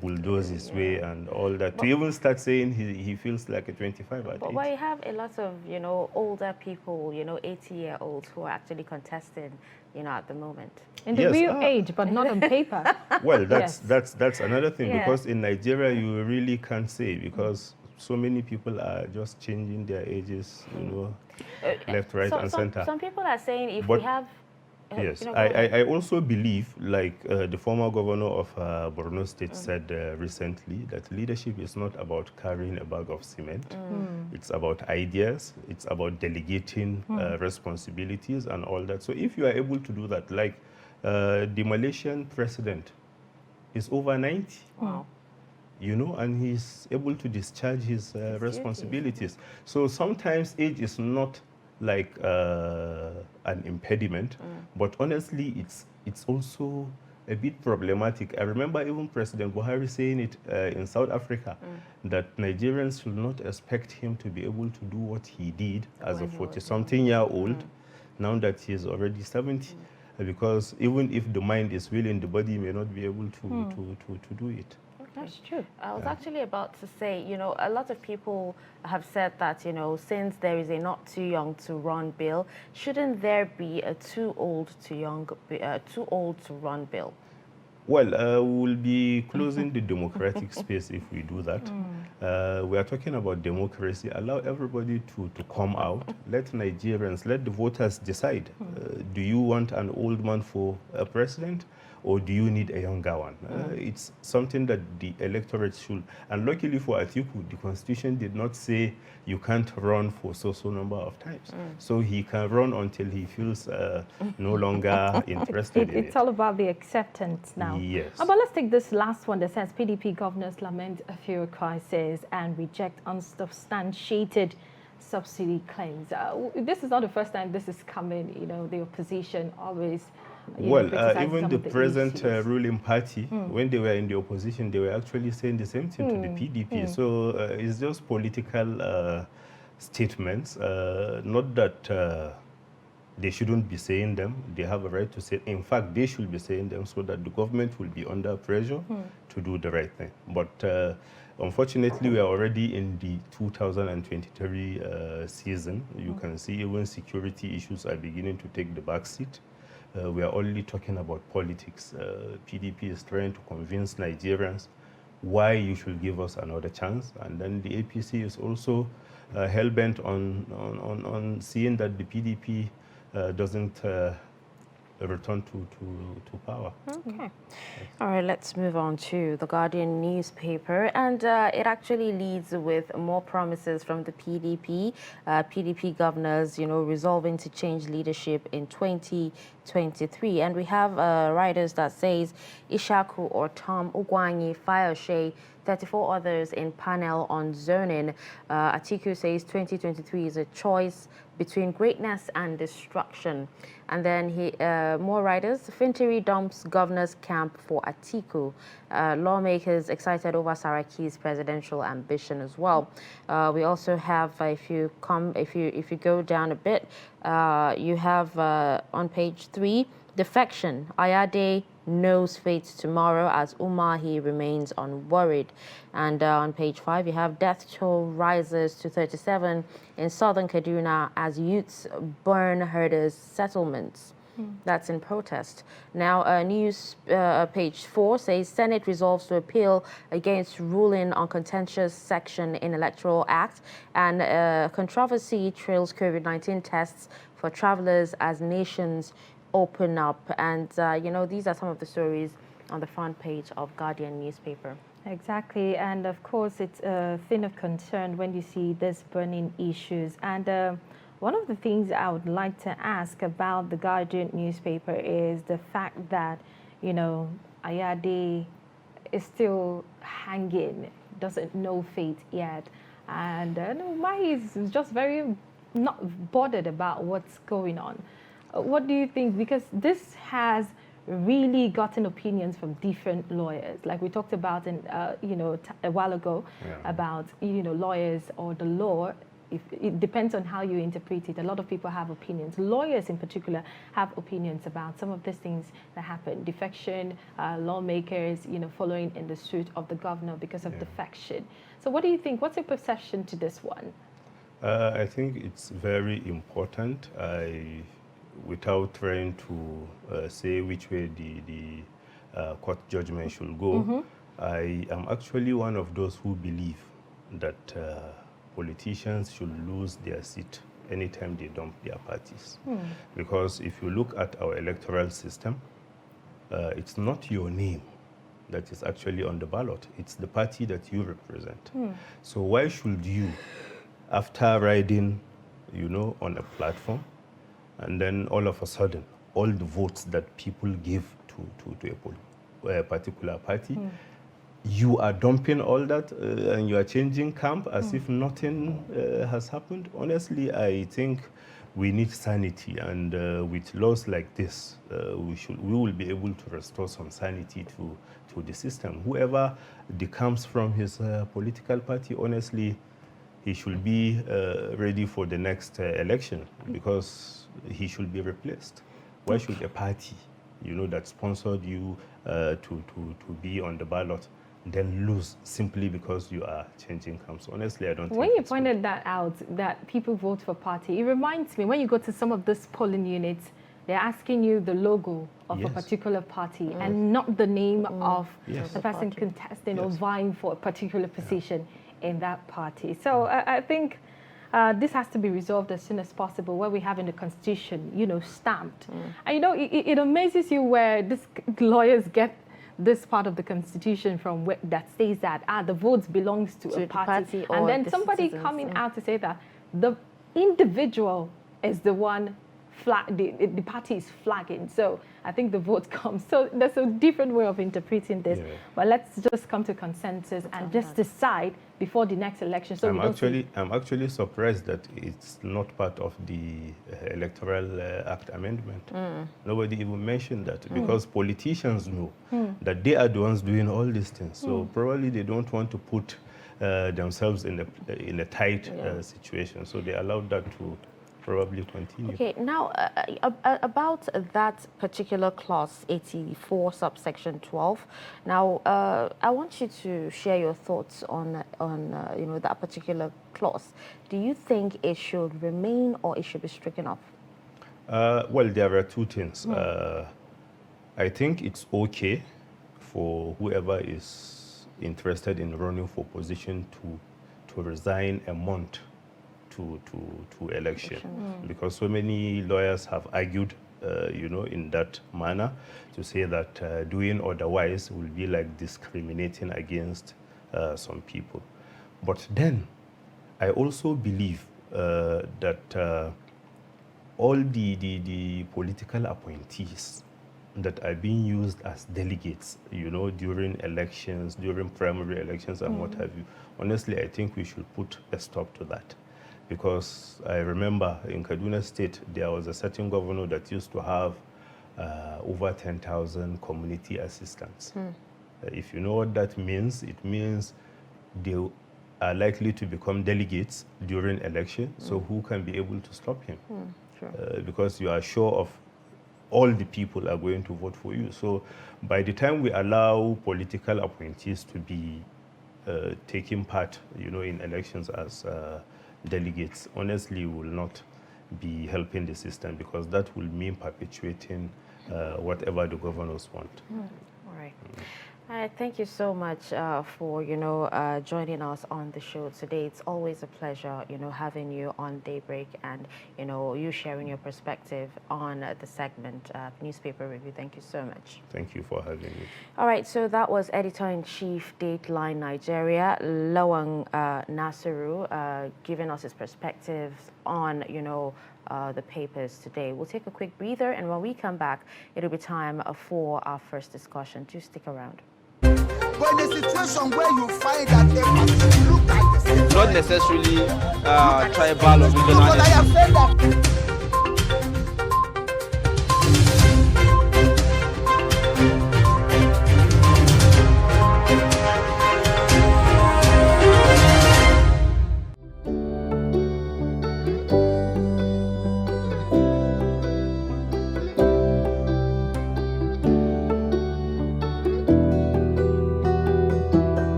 bulldoze his way and all that. To even start saying he feels like a 25 at
But
80.
we have a lot of, you know, older people, you know, 80-year-olds who are actually contesting, you know, at the moment.
In the
Yes,
real age, but not on paper.
Well,
Yes.
that's another thing,
Yeah.
because in Nigeria you really can't say, because so many people are just changing their ages, you know, left, right, and center.
Some people are saying if
But-
we have...
Yes,
you know, go ahead.
I also believe, like the former governor of Borno State said recently, that leadership is not about carrying a bag of cement. It's about ideas. It's about delegating responsibilities and all that. So if you are able to do that, like the Malaysian president is over 90.
Wow.
You know, and he's able to discharge his responsibilities. So sometimes age is not like an impediment, but honestly, it's also a bit problematic. I remember even President Buhari saying it in South Africa, that Nigerians should not expect him to be able to do what he did as a 40-something-year-old, now that he is already 70. Because even if the mind is willing, the body may not be able to do it.
That's true.
I was actually about to say, you know, a lot of people have said that, you know, since there is a not too young to run bill, shouldn't there be a too old to run bill?
Well, we will be closing the democratic space if we do that. We are talking about democracy. Allow everybody to come out. Let Nigerians, let the voters decide. Do you want an old man for a president, or do you need a younger one? It's something that the electorate should. And luckily for Atiku, the constitution did not say you can't run for so number of times. So he can run until he feels no longer interested in it.
It's all about the acceptance now.
Yes.
But let's take this last one that says PDP governors lament a fuel crisis and reject unsubstantiated subsidy claims. This is not the first time this is coming. You know, the opposition always.
Well,
criticize
even
some
the
of the
present
issues.
ruling party, when they were in the opposition, they were actually saying the same thing to the PDP. So it's just political statements. Not that they shouldn't be saying them. They have a right to say. In fact, they should be saying them so that the government will be under pressure to do the right thing. But unfortunately, we are already in the 2023 season. You can see even security issues are beginning to take the back seat. We are only talking about politics. PDP is trying to convince Nigerians why you should give us another chance. And then the APC is also hell-bent on seeing that the PDP doesn't return to power.
Okay. All right, let's move on to the Guardian newspaper. And it actually leads with more promises from the PDP. PDP governors, you know, resolving to change leadership in 2023. And we have writers that says Ishaku or Tom Ugwanyi, Fayose, 34 others in panel on zoning. Atiku says 2023 is a choice between greatness and destruction. And then more writers, Fintiri dumps governor's camp for Atiku. Lawmakers excited over Saraki's presidential ambition as well. We also have, if you go down a bit, you have on page 3, defection. Ayade knows fate tomorrow as Umahi remains unworried. And on page 5, you have death toll rises to 37 in southern Kaduna as youths burn herders' settlements. That's in protest. Now, news page 4 says Senate resolves to appeal against ruling on contentious section in Electoral Act, and controversy trails COVID-19 tests for travelers as nations open up. And, these are some of the stories on the front page of Guardian newspaper.
Exactly, and of course it's a thing of concern when you see these burning issues. And one of the things I would like to ask about the Guardian newspaper is the fact that, Ayade is still hanging, doesn't know fate yet. And Mahi is just very not bothered about what's going on. What do you think? Because this has really gotten opinions from different lawyers, like we talked about a while ago, about lawyers or the law. It depends on how you interpret it. A lot of people have opinions. Lawyers in particular have opinions about some of these things that happen. Defection, lawmakers, following in the suit of the governor because of defection. So what do you think? What's your perception to this one?
I think it's very important. Without trying to say which way the court judgment should go, I am actually one of those who believe that politicians should lose their seat anytime they dump their parties. Because if you look at our electoral system, it's not your name that is actually on the ballot. It's the party that you represent. So why should you, after riding, on a platform, and then all of a sudden, all the votes that people give to a particular party, you are dumping all that and you are changing camp as if nothing has happened? Honestly, I think we need sanity, and with laws like this, we will be able to restore some sanity to the system. Whoever decomes from his political party, honestly, he should be ready for the next election, because he should be replaced. Why should a party, that sponsored you to be on the ballot, then lose simply because you are changing camps? Honestly, I don't think.
When you pointed that out, that people vote for party, it reminds me when you go to some of these polling units, they're asking you the logo of a particular party and not the name of the person contesting or vying for a particular position in that party. So I think this has to be resolved as soon as possible, where we have in the Constitution, stamped. And it amazes you where these lawyers get this part of the Constitution from, that says that the votes belongs to a party and then somebody coming out to say that the individual is the one the party is flagging. So I think the vote comes. So there's a different way of interpreting this. But let's just come to consensus and just decide before the next election. So
I'm actually surprised that it's not part of the Electoral Act amendment. Nobody even mentioned that, because politicians know that they are the ones doing all these things. So probably they don't want to put themselves in a tight situation. So they allowed that to probably continue.
Okay, now about that particular clause 84 subsection 12. Now I want you to share your thoughts on that particular clause. Do you think it should remain or it should be stricken off?
Well, there are two things. I think it's okay for whoever is interested in running for position to resign a month to election, because so many lawyers have argued, in that manner, to say that doing otherwise will be like discriminating against some people. But then, I also believe that all the political appointees that are being used as delegates, during elections, during primary elections and what have you, honestly, I think we should put a stop to that. Because I remember in Kaduna State, there was a certain governor that used to have over 10,000 community assistants. If you know what that means, it means they are likely to become delegates during election. So who can be able to stop him? Because you are sure of all the people are going to vote for you. So by the time we allow political appointees to be taking part, in elections as delegates, honestly, will not be helping the system, because that will mean perpetuating whatever the governors want.
All right. Thank you so much for, joining us on the show today. It's always a pleasure, having you on Daybreak and, you sharing your perspective on the segment, Newspaper Review. Thank you so much.
Thank you for having me.
All right, so that was Editor-in-Chief, Dateline Nigeria, Lawang Nasiru, giving us his perspectives on, the papers today. We'll take a quick breather, and when we come back, it'll be time for our first discussion. Do stick around.
But in a situation where you find that a person look like the same,
Not necessarily tribal or regional.
but I have said that.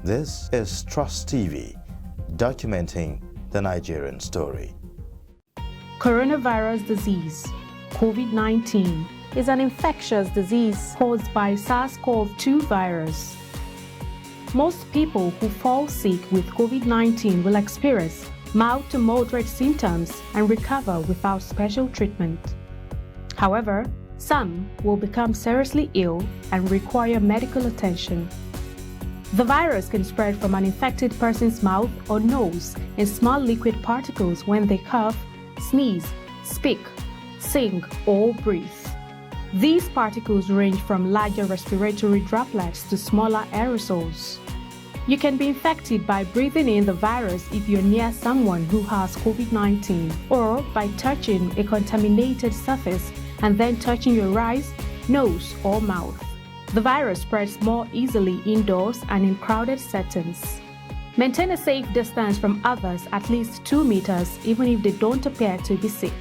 This is Trust TV, documenting the Nigerian story.
Coronavirus disease, COVID-19, is an infectious disease caused by SARS-CoV-2 virus. Most people who fall sick with COVID-19 will experience mild to moderate symptoms and recover without special treatment. However, some will become seriously ill and require medical attention. The virus can spread from an infected person's mouth or nose in small liquid particles when they cough, sneeze, speak, sing, or breathe. These particles range from larger respiratory droplets to smaller aerosols. You can be infected by breathing in the virus if you're near someone who has COVID-19, or by touching a contaminated surface and then touching your eyes, nose, or mouth. The virus spreads more easily indoors and in crowded settings. Maintain a safe distance from others at least 2 meters even if they don't appear to be sick.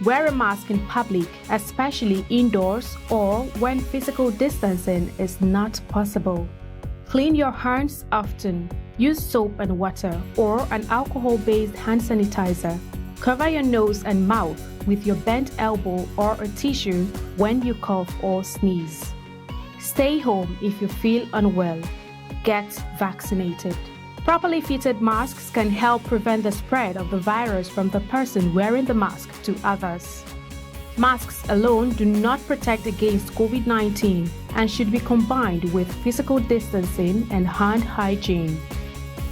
Wear a mask in public, especially indoors or when physical distancing is not possible. Clean your hands often. Use soap and water or an alcohol-based hand sanitizer. Cover your nose and mouth with your bent elbow or a tissue when you cough or sneeze. Stay home if you feel unwell. Get vaccinated. Properly fitted masks can help prevent the spread of the virus from the person wearing the mask to others. Masks alone do not protect against COVID-19 and should be combined with physical distancing and hand hygiene.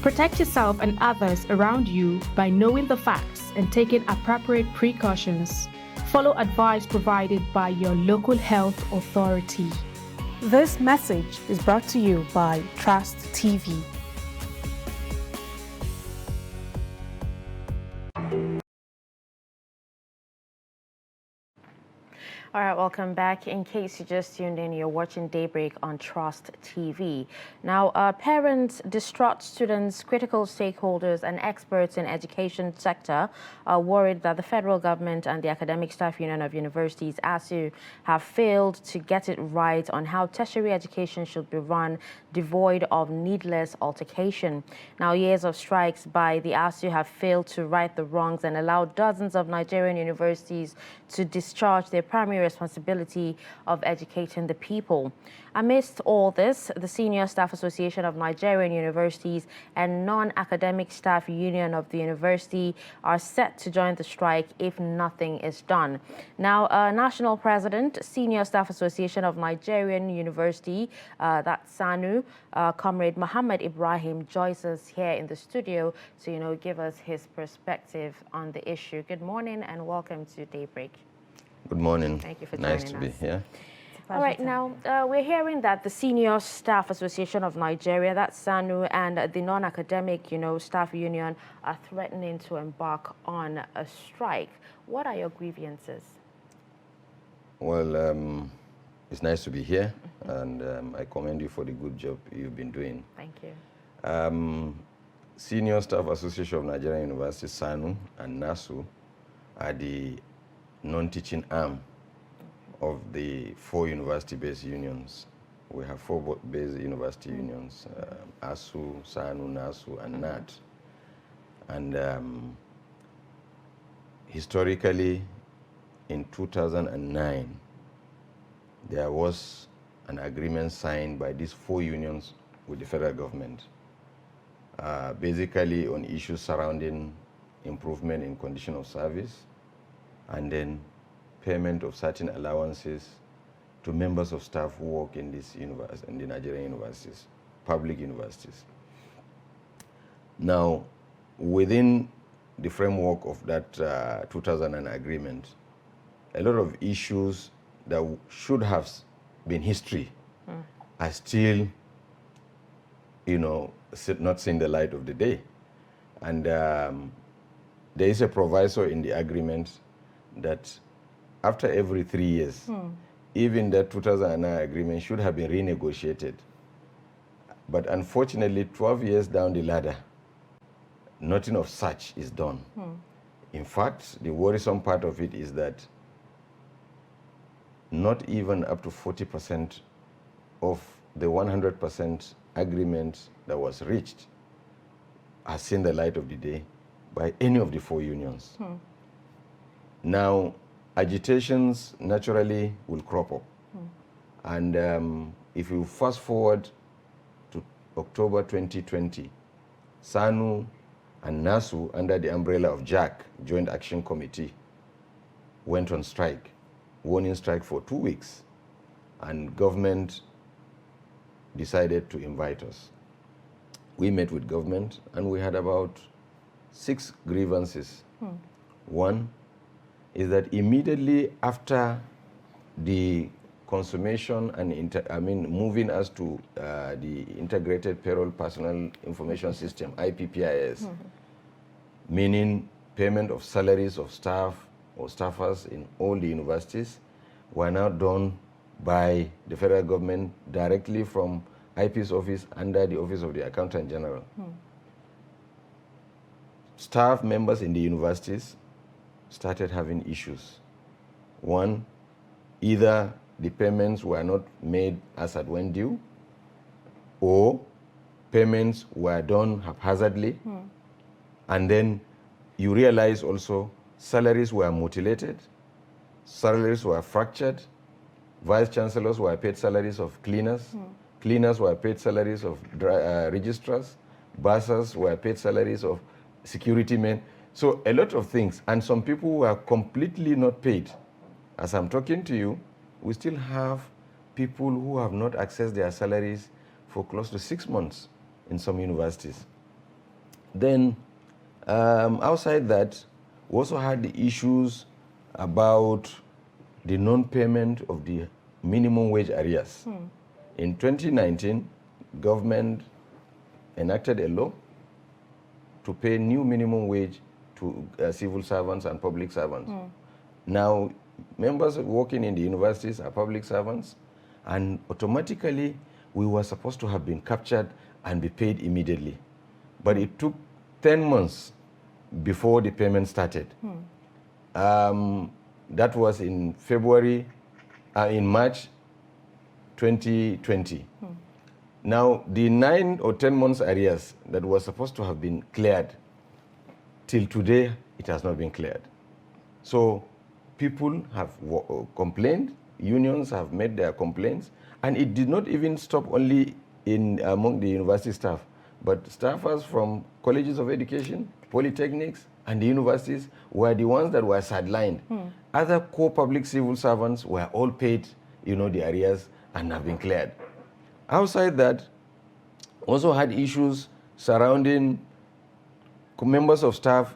Protect yourself and others around you by knowing the facts and taking appropriate precautions. Follow advice provided by your local health authority. This message is brought to you by Trust TV.
All right, welcome back. In case you just tuned in, you're watching Daybreak on Trust TV. Now, parents, distraught students, critical stakeholders, and experts in education sector are worried that the federal government and the Academic Staff Union of Universities, ASU, have failed to get it right on how tertiary education should be run devoid of needless altercation. Now, years of strikes by the ASU have failed to right the wrongs and allowed dozens of Nigerian universities to discharge their primary responsibility of educating the people. Amidst all this, the Senior Staff Association of Nigerian Universities and Non-Academic Staff Union of the university are set to join the strike if nothing is done. Now, National President, Senior Staff Association of Nigerian University, that's SANU, Comrade Muhammad Ibrahim, joins us here in the studio to, give us his perspective on the issue. Good morning and welcome to Daybreak.
Good morning.
Thank you for joining us.
Nice to be here.
All right, now we're hearing that the Senior Staff Association of Nigeria, that's SANU, and the Non-Academic, Staff Union are threatening to embark on a strike. What are your grievances?
Well, it's nice to be here, and I commend you for the good job you've been doing.
Thank you.
Senior Staff Association of Nigerian Universities, SANU, and NASU are the non-teaching arm of the 4 university-based unions. We have 4 based university unions, ASU, SANU, NASU, and NAT. And historically, in 2009, there was an agreement signed by these 4 unions with the federal government, basically on issues surrounding improvement in condition of service, and then payment of certain allowances to members of staff who work in this university, in the Nigerian universities, public universities. Now, within the framework of that 2009 agreement, a lot of issues that should have been history are still, not seeing the light of the day. And there is a proviso in the agreement that after every 3 years, even that 2009 agreement should have been renegotiated. But unfortunately, 12 years down the ladder, nothing of such is done. In fact, the worrisome part of it is that not even up to 40% of the 100% agreement that was reached has seen the light of the day by any of the 4 unions. Now, agitations naturally will crop up. And if you fast forward to October 2020, SANU and NASU, under the umbrella of JAC, Joint Action Committee, went on strike, warning strike for 2 weeks. And government decided to invite us. We met with government and we had about 6 grievances. One is that immediately after the consummation and moving us to the Integrated Payroll Personnel Information System, IPPIS, meaning payment of salaries of staff or staffers in all the universities, were now done by the federal government directly from IP's office under the Office of the Accountant General. Staff members in the universities started having issues. One, either the payments were not made as at when due, or payments were done haphazardly, and then you realize also salaries were mutilated, salaries were fractured, vice chancellors were paid salaries of cleaners, cleaners were paid salaries of registrars, bursars were paid salaries of security men. So a lot of things, and some people were completely not paid. As I'm talking to you, we still have people who have not accessed their salaries for close to 6 months in some universities. Then, outside that, we also had the issues about the non-payment of the minimum wage arrears. In 2019, government enacted a law to pay new minimum wage to civil servants and public servants. Now, members working in the universities are public servants, and automatically we were supposed to have been captured and be paid immediately. But it took 10 months before the payment started. That was in March 2020. Now, the 9 or 10 months arrears that was supposed to have been cleared, till today, it has not been cleared. So people have complained, unions have made their complaints, and it did not even stop only among the university staff, but staffers from colleges of education, polytechnics, and the universities were the ones that were sidelined. Other core public civil servants were all paid, the arrears and have been cleared. Outside that, also had issues surrounding members of staff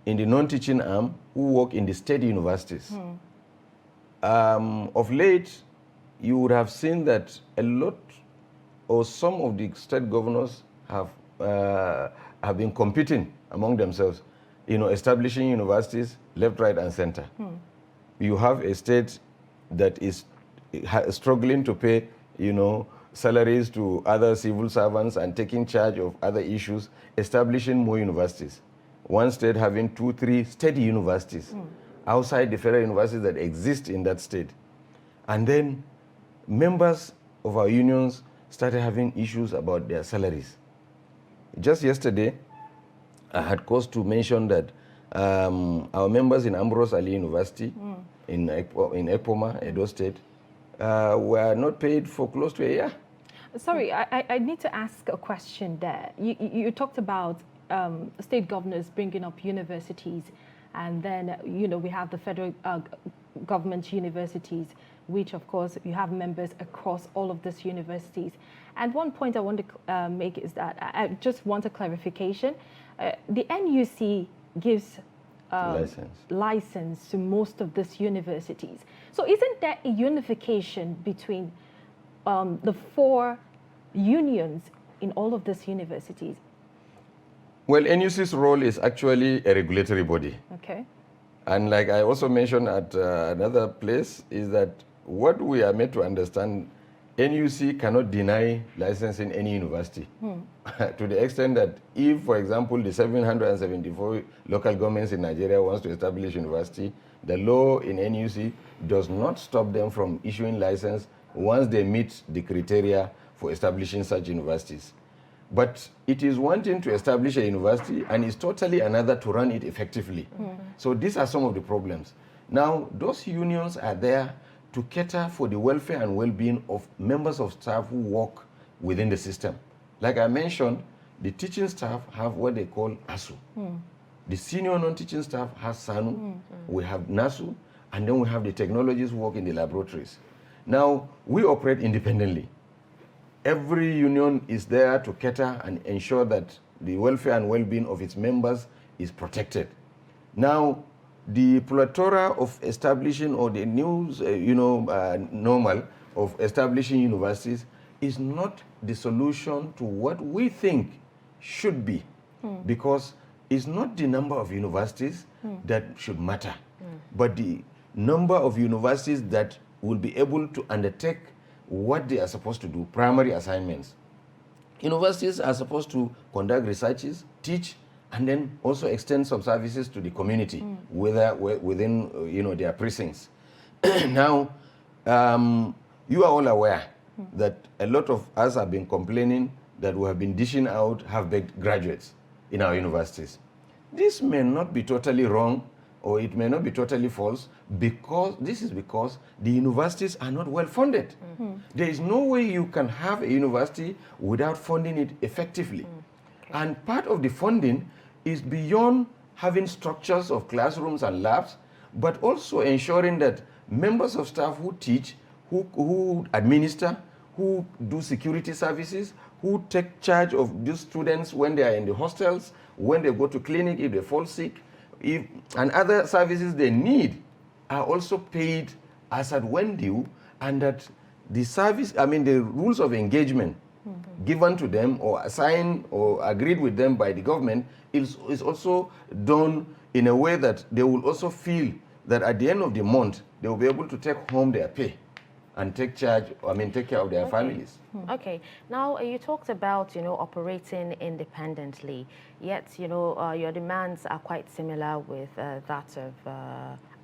in the non-teaching arm who work in the state universities. Of late, you would have seen that a lot or some of the state governors have been competing among themselves, establishing universities left, right, and center. You have a state that is struggling to pay, salaries to other civil servants and taking charge of other issues, establishing more universities. One state having 2, 3 state universities outside the federal universities that exist in that state. And then members of our unions started having issues about their salaries. Just yesterday, I had cause to mention that our members in Ambrose Ali University in Epoma, Edo State, were not paid for close to a year.
Sorry, I need to ask a question there. You talked about state governors bringing up universities, and then, we have the federal government universities, which, of course, you have members across all of these universities. And one point I want to make is that I just want a clarification. The NUC gives license to most of these universities. So isn't there a unification between the 4 unions in all of these universities?
Well, NUC's role is actually a regulatory body.
Okay.
And like I also mentioned at another place, is that what we are made to understand, NUC cannot deny licensing any university. To the extent that if, for example, the 774 local governments in Nigeria wants to establish university, the law in NUC does not stop them from issuing license once they meet the criteria for establishing such universities. But it is one thing to establish a university and it's totally another to run it effectively. So these are some of the problems. Now, those unions are there to cater for the welfare and well-being of members of staff who work within the system. Like I mentioned, the teaching staff have what they call ASU. The senior non-teaching staff has SANU, we have NASU, and then we have the technologists who work in the laboratories. Now, we operate independently. Every union is there to cater and ensure that the welfare and well-being of its members is protected. Now, the plethora of establishing, or the news, normal of establishing universities is not the solution to what we think should be, because it's not the number of universities that should matter, but the number of universities that will be able to undertake what they are supposed to do, primary assignments. Universities are supposed to conduct researches, teach, and then also extend some services to the community, whether within their precincts. Now, you are all aware that a lot of us have been complaining that we have been dishing out half-baked graduates in our universities. This may not be totally wrong, or it may not be totally false, because the universities are not well funded. There is no way you can have a university without funding it effectively. And part of the funding is beyond having structures of classrooms and labs, but also ensuring that members of staff who teach, who administer, who do security services, who take charge of these students when they are in the hostels, when they go to clinic if they fall sick, and other services they need are also paid as at when due, and that the rules of engagement given to them or assigned or agreed with them by the government is also done in a way that they will also feel that at the end of the month they will be able to take home their pay and take care of their families.
Okay. Now, you talked about, operating independently, yet, your demands are quite similar with that of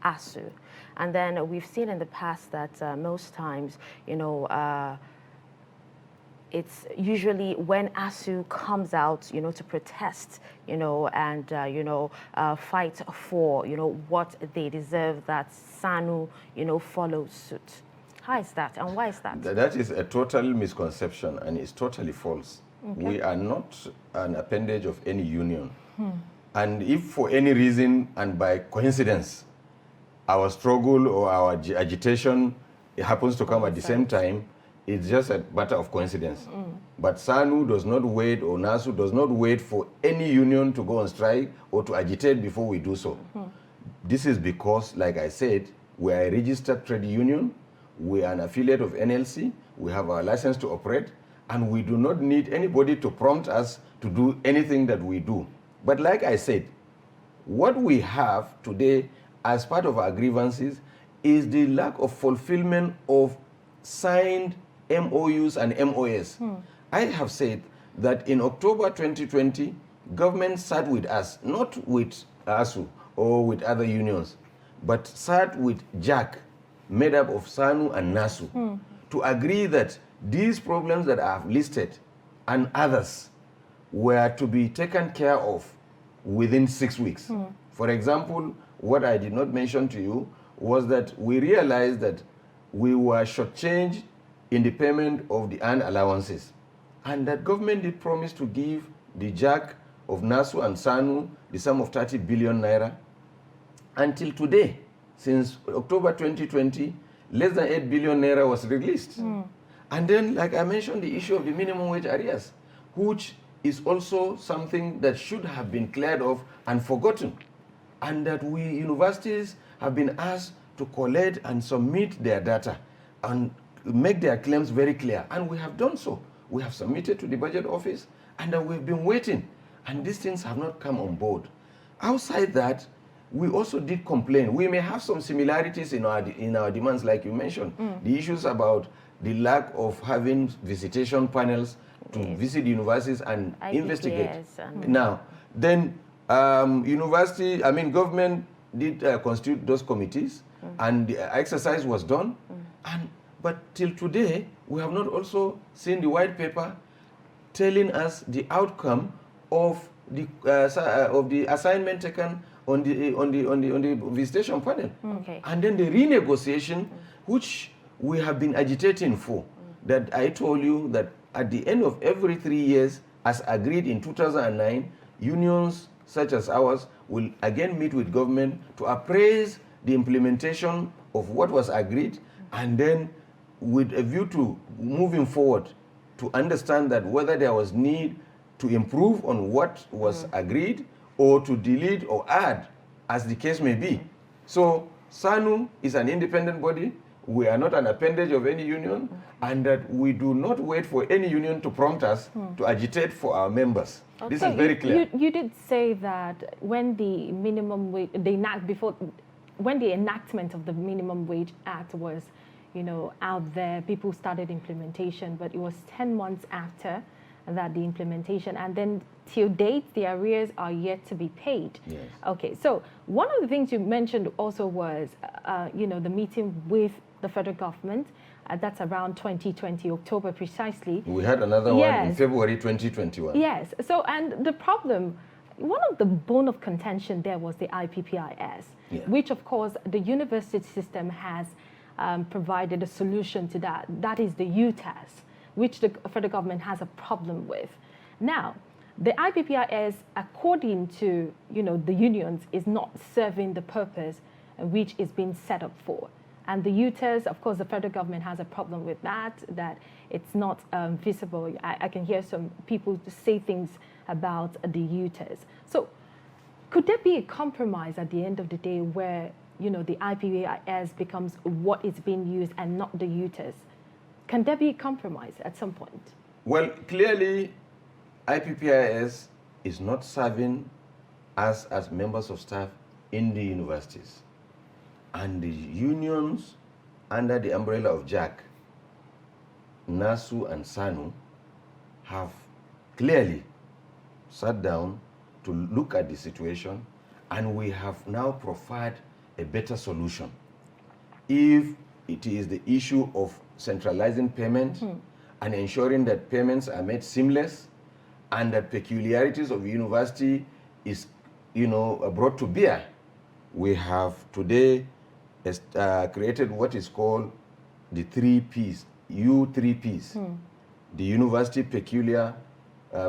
ASU. And then we've seen in the past that most times, it's usually when ASU comes out, you know, to protest, you know, and, fight for, you know, what they deserve, that SANU, you know, follows suit. How is that, and why is that?
That is a total misconception, and it's totally false.
Okay.
We are not an appendage of any union. And if for any reason and by coincidence, our struggle or our agitation it happens to come at the same time, it's just a matter of coincidence. But SANU does not wait, or NASU does not wait for any union to go on strike or to agitate before we do so. This is because, like I said, we are a registered trade union, we are an affiliate of NLC, we have our license to operate, and we do not need anybody to prompt us to do anything that we do. But like I said, what we have today as part of our grievances is the lack of fulfillment of signed MOUs and MOS. I have said that in October 2020, government sat with us, not with ASU or with other unions, but sat with JAC, made up of SANU and NASU, to agree that these problems that I have listed and others were to be taken care of within 6 weeks. For example, what I did not mention to you was that we realized that we were shortchanged in the payment of the earned allowances, and that government did promise to give the JAC of NASU and SANU the sum of 30 billion naira. Until today, since October 2020, less than 8 billion naira was released. And then, like I mentioned, the issue of the minimum wage arrears, which is also something that should have been cleared off and forgotten, and that we universities have been asked to collect and submit their data and make their claims very clear, and we have done so. We have submitted to the budget office, and we've been waiting, and these things have not come on board. Outside that, we also did complain. We may have some similarities in our demands, like you mentioned, the issues about the lack of having visitation panels to visit universities and investigate. Now, then government did constitute those committees, and the exercise was done. But till today, we have not also seen the white paper telling us the outcome of the assignment taken on the visitation panel, and then the renegotiation, which we have been agitating for. That I told you that at the end of every 3 years, as agreed in 2009, unions such as ours will again meet with government to appraise the implementation of what was agreed, and then with a view to moving forward to understand that whether there was need to improve on what was agreed or to delete or add, as the case may be. So SANU is an independent body. We are not an appendage of any union, and that we do not wait for any union to prompt us to agitate for our members. Okay. This is very clear.
You did say that when the minimum wage, when the enactment of the Minimum Wage Act was, out there, people started implementation, but it was 10 months after that the implementation, and then till date, the arrears are yet to be paid.
Yes.
Okay, so one of the things you mentioned also was, the meeting with the federal government. That's around 2020, October precisely.
We had another one in February 2021.
Yes. So, and the problem, one of the bone of contention there was the IPPIS, which of course the university system has provided a solution to that. That is the UTAS, which the federal government has a problem with. Now, the IPPIS, according to the unions, is not serving the purpose which is being set up for. And the UTAS, of course, the federal government has a problem with that it's not visible. I can hear some people say things about the UTAS. So could there be a compromise at the end of the day where, the IPPIS becomes what is being used and not the UTAS? Can there be a compromise at some point?
Well, clearly, IPPIS is not serving us as members of staff in the universities. And the unions under the umbrella of JAC, NASU and SANU have clearly sat down to look at the situation, and we have now proffered a better solution. If it is the issue of centralizing payment and ensuring that payments are made seamless and that peculiarities of the university is, brought to bear. We have today created what is called the 3 Ps, U3Ps, the University Peculiar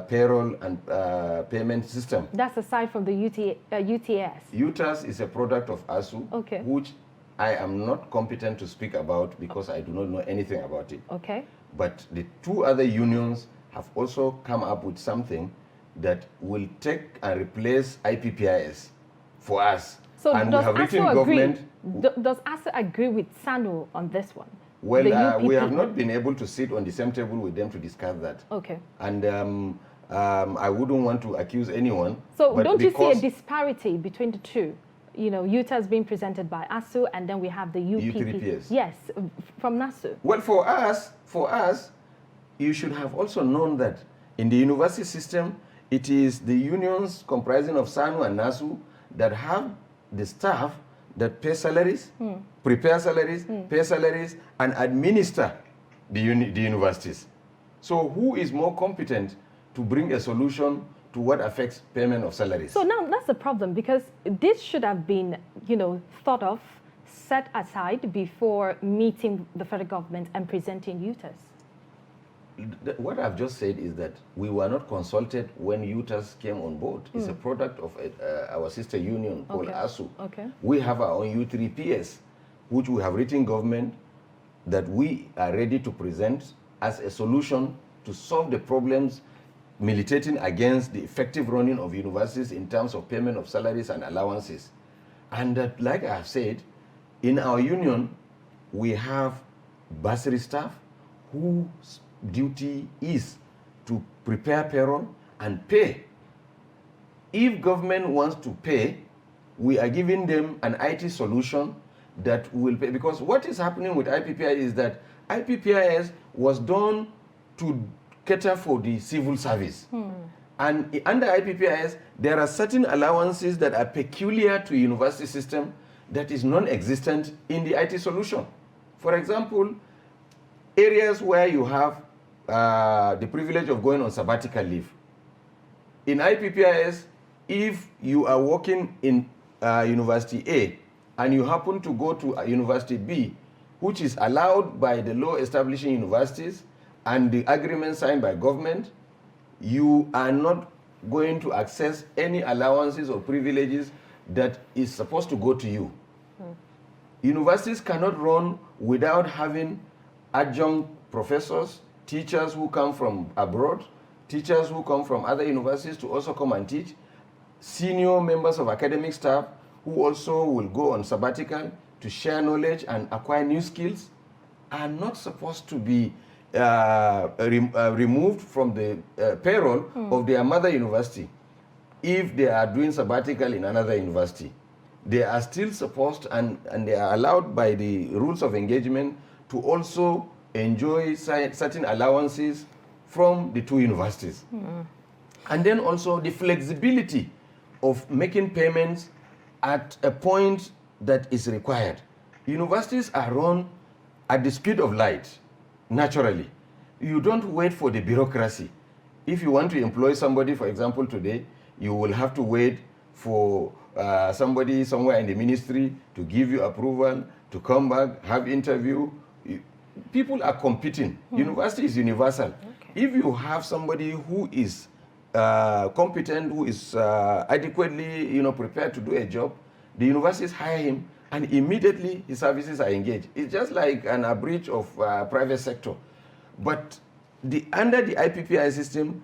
Payroll and Payment System.
That's aside from the UTS.
UTAS is a product of ASU,
Okay.
which I am not competent to speak about because I do not know anything about it.
Okay.
But the 2 other unions have also come up with something that will take and replace IPPIS for us.
So
and
does
we have written
ASU agree?
government.
Does ASU agree with SANU on this one?
Well,
The
we have
UPP?
not been able to sit on the same table with them to discuss that.
Okay.
And I wouldn't want to accuse anyone.
So
but
don't you see a
because
disparity between the two? UTAS being presented by ASU, and then we have the UPP.
U3PS.
Yes, from NASU.
Well, for us, you should have also known that in the university system, it is the unions comprising of SANU and NASU that have the staff that pay salaries, prepare salaries, pay salaries, and administer the universities. So who is more competent to bring a solution to what affects payment of salaries?
So now that's the problem, because this should have been, thought of, set aside before meeting the federal government and presenting UTAS.
What I've just said is that we were not consulted when UTAS came on board. It's a product of our sister union called ASU.
Okay.
We have our own U3PS, which we have written government that we are ready to present as a solution to solve the problems militating against the effective running of universities in terms of payment of salaries and allowances. And that, like I have said, in our union, we have bursary staff whose duty is to prepare payroll and pay. If government wants to pay, we are giving them an IT solution that will pay. Because what is happening with IPPI is that IPPIS was done to cater for the civil service. And under IPPIS, there are certain allowances that are peculiar to university system that is non-existent in the IT solution. For example, areas where you have the privilege of going on sabbatical leave. In IPPIS, if you are working in University A and you happen to go to University B, which is allowed by the law establishing universities and the agreement signed by government, you are not going to access any allowances or privileges that is supposed to go to you. Universities cannot run without having adjunct professors, teachers who come from abroad, teachers who come from other universities to also come and teach, senior members of academic staff who also will go on sabbatical to share knowledge and acquire new skills, are not supposed to be removed from the payroll of their mother university if they are doing sabbatical in another university. They are still supposed and they are allowed by the rules of engagement to also enjoy certain allowances from the 2 universities. And then also the flexibility of making payments at a point that is required. Universities are run at the speed of light, naturally. You don't wait for the bureaucracy. If you want to employ somebody, for example, today, you will have to wait for somebody somewhere in the ministry to give you approval, to come back, have interview. People are competing. University is universal. If you have somebody who is competent, who is adequately prepared to do a job, the universities hire him and immediately his services are engaged. It's just like an breach of private sector. But under the IPPI system,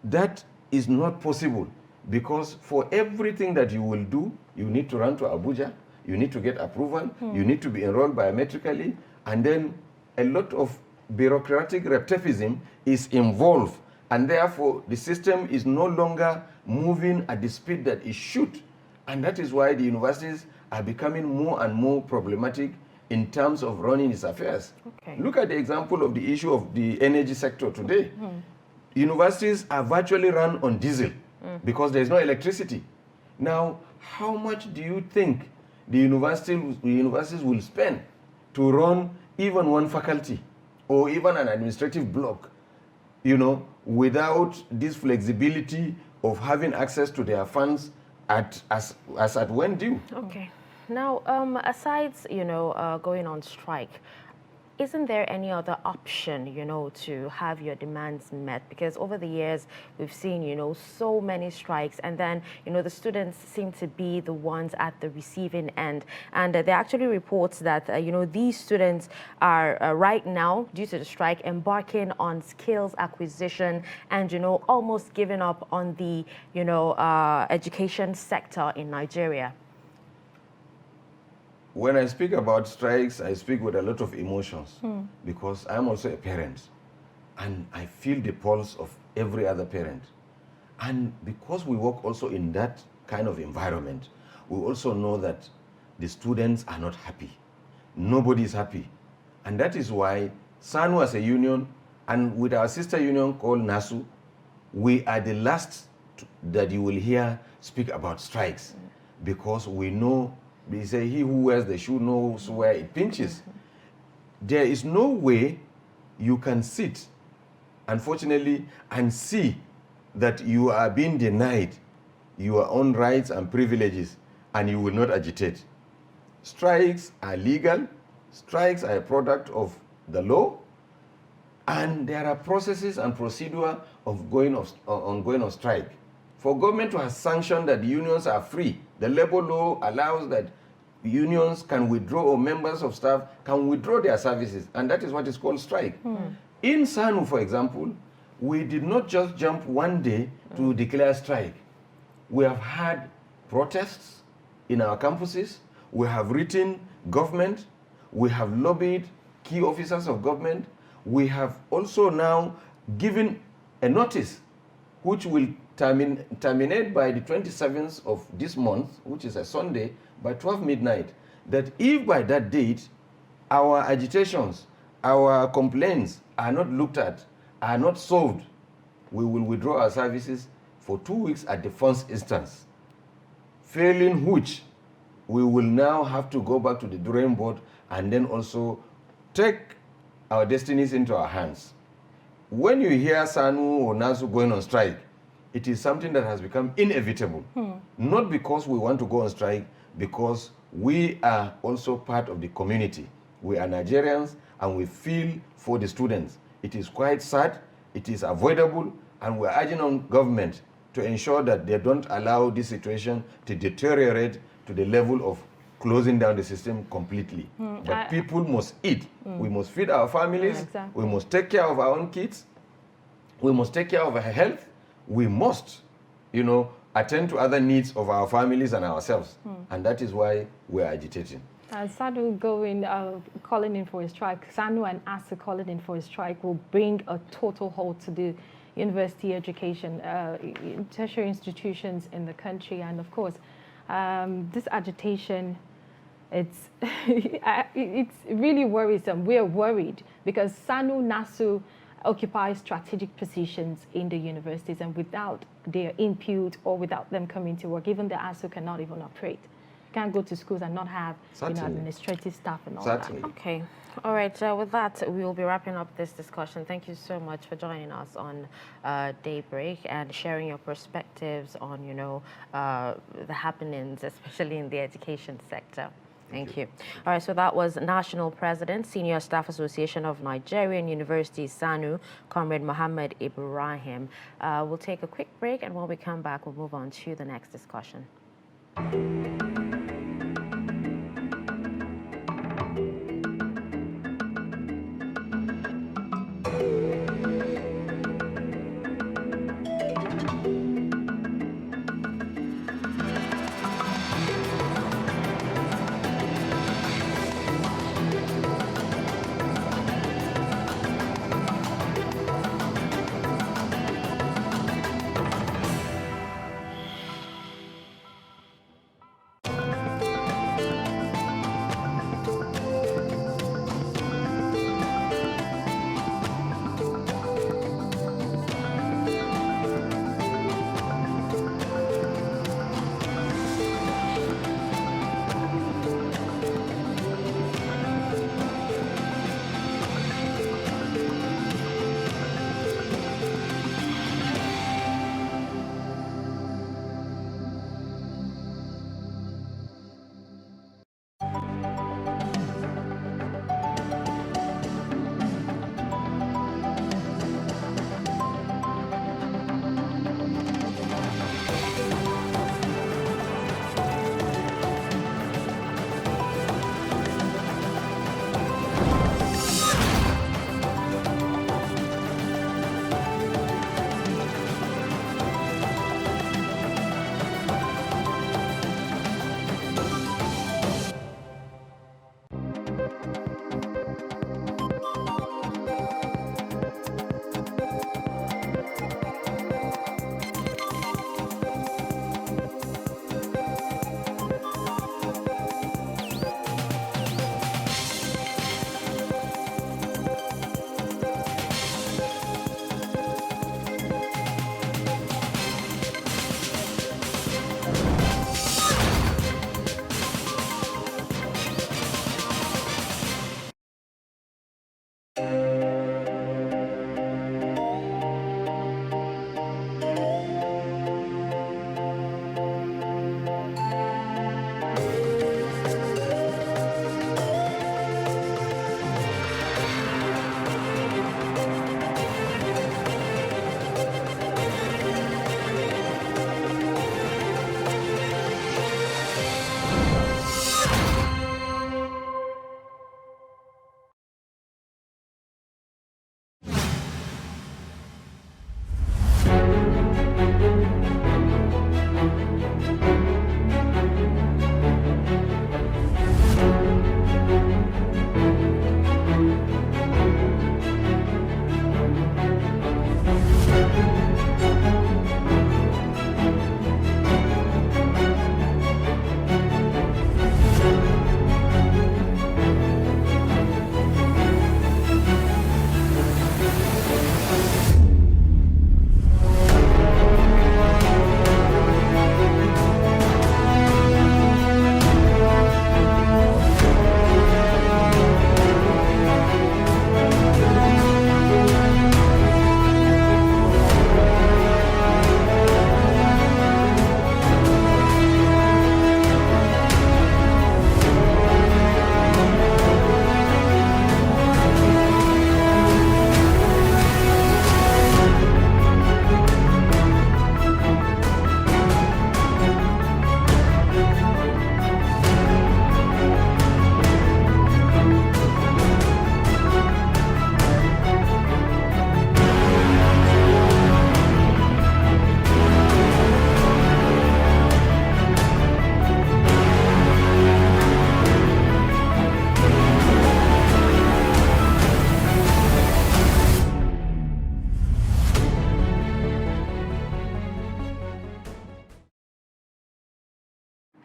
that is not possible, because for everything that you will do, you need to run to Abuja, you need to get approval, you need to be enrolled biometrically, and then a lot of bureaucratic reptipism is involved, and therefore the system is no longer moving at the speed that it should. And that is why the universities are becoming more and more problematic in terms of running its affairs.
Okay.
Look at the example of the issue of the energy sector today. Universities are virtually run on diesel because there is no electricity. Now, how much do you think the universities will spend to run even one faculty? or even an administrative block, you know, without this flexibility of having access to their funds as at when due.
Okay. Now, aside, going on strike, isn't there any other option, to have your demands met? Because over the years, we've seen, so many strikes, and then, the students seem to be the ones at the receiving end. And there are actually reports that, these students are right now, due to the strike, embarking on skills acquisition and, almost giving up on the, education sector in Nigeria.
When I speak about strikes, I speak with a lot of emotions because I'm also a parent and I feel the pulse of every other parent. And because we work also in that kind of environment, we also know that the students are not happy. Nobody is happy. And that is why SANU as a union, and with our sister union called NASU, we are the last that you will hear speak about strikes because we know. They say he who wears the shoe knows where it pinches. There is no way you can sit, unfortunately, and see that you are being denied your own rights and privileges and you will not agitate. Strikes are legal. Strikes are a product of the law. And there are processes and procedure of going on strike. For government to have sanctioned that unions are free, the labor law allows that unions can withdraw, or members of staff can withdraw their services, and that is what is called strike. In SANU, for example, we did not just jump one day to declare strike. We have had protests in our campuses, we have written government, we have lobbied key officers of government, we have also now given a notice which will terminate by the 27th of this month, which is a Sunday, by 12 midnight, that if by that date our agitations, our complaints are not looked at, are not solved, we will withdraw our services for 2 weeks at the first instance. Failing which, we will now have to go back to the drawing board and then also take our destinies into our hands. When you hear SANU or NASU going on strike, it is something that has become inevitable. Not because we want to go on strike, because we are also part of the community. We are Nigerians and we feel for the students. It is quite sad, it is avoidable, and we're urging on government to ensure that they don't allow this situation to deteriorate to the level of closing down the system completely. But people must eat. We must feed our families.
Exactly.
We must take care of our own kids. We must take care of our health. We must, attend to other needs of our families and ourselves. And that is why we're agitating.
SANU calling in for a strike, SANU and ASU calling in for a strike will bring a total halt to the university education, tertiary institutions in the country. And of course, this agitation, it's really worrisome. We're worried because SANU, NASU occupy strategic positions in the universities, and without their input or without them coming to work, even the ASU cannot even operate. Can't go to schools and not have administrative staff and all that.
Okay. All right. With that, we will be wrapping up this discussion. Thank you so much for joining us on Daybreak and sharing your perspectives on, the happenings, especially in the education sector. Thank you. All right, so that was National President, Senior Staff Association of Nigerian Universities, SANU, Comrade Mohammed Ibrahim. We'll take a quick break, and when we come back, we'll move on to the next discussion.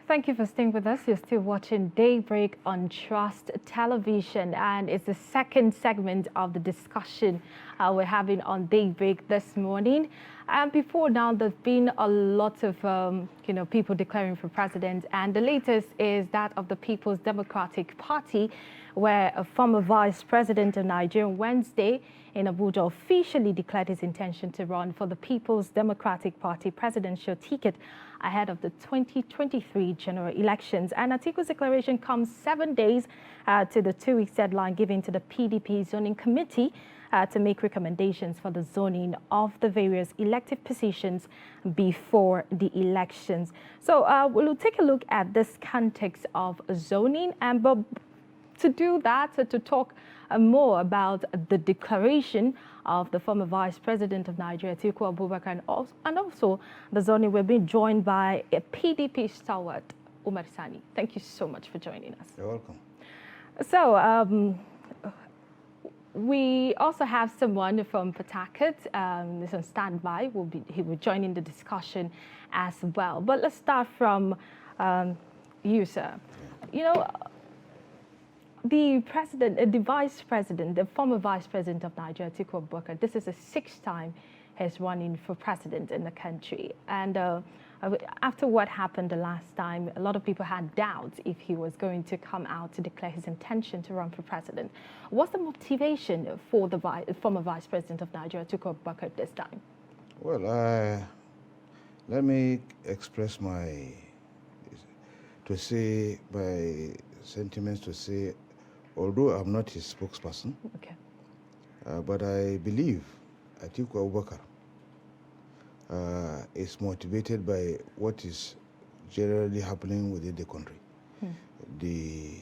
Thank you for staying with us. You're still watching Daybreak on Trust Television, and it's the second segment of the discussion we're having on Daybreak this morning. And before now, there's been a lot of people declaring for president, and the latest is that of the People's Democratic Party, where a former vice president of Nigeria Wednesday in Abuja officially declared his intention to run for the People's Democratic Party presidential ticket ahead of the 2023 general elections. And Atiku's declaration comes 7 days to the 2-week deadline given to the PDP zoning committee to make recommendations for the zoning of the various elective positions before the elections. So we'll take a look at this context of zoning, and but to do that, to talk more about the declaration of the former vice president of Nigeria, Atiku Abubakar, and also the zoning, we're being joined by a PDP stalwart, Umar Sani. Thank you so much for joining us.
You're welcome.
So we also have someone from Port Harcourt, is on standby. He will join in the discussion as well. But let's start from you, sir. You know, the vice president, the former vice president of Nigeria, Atiku Abubakar, this is the 6th time he's running for president in the country. And after what happened the last time, a lot of people had doubts if he was going to come out to declare his intention to run for president. What's the motivation for the former vice president of Nigeria, Atiku Abubakar, this time?
Well, let me express my sentiments to say, although I'm not his spokesperson,
Okay.
But I believe Atiku Abubakar is motivated by what is generally happening within the country. The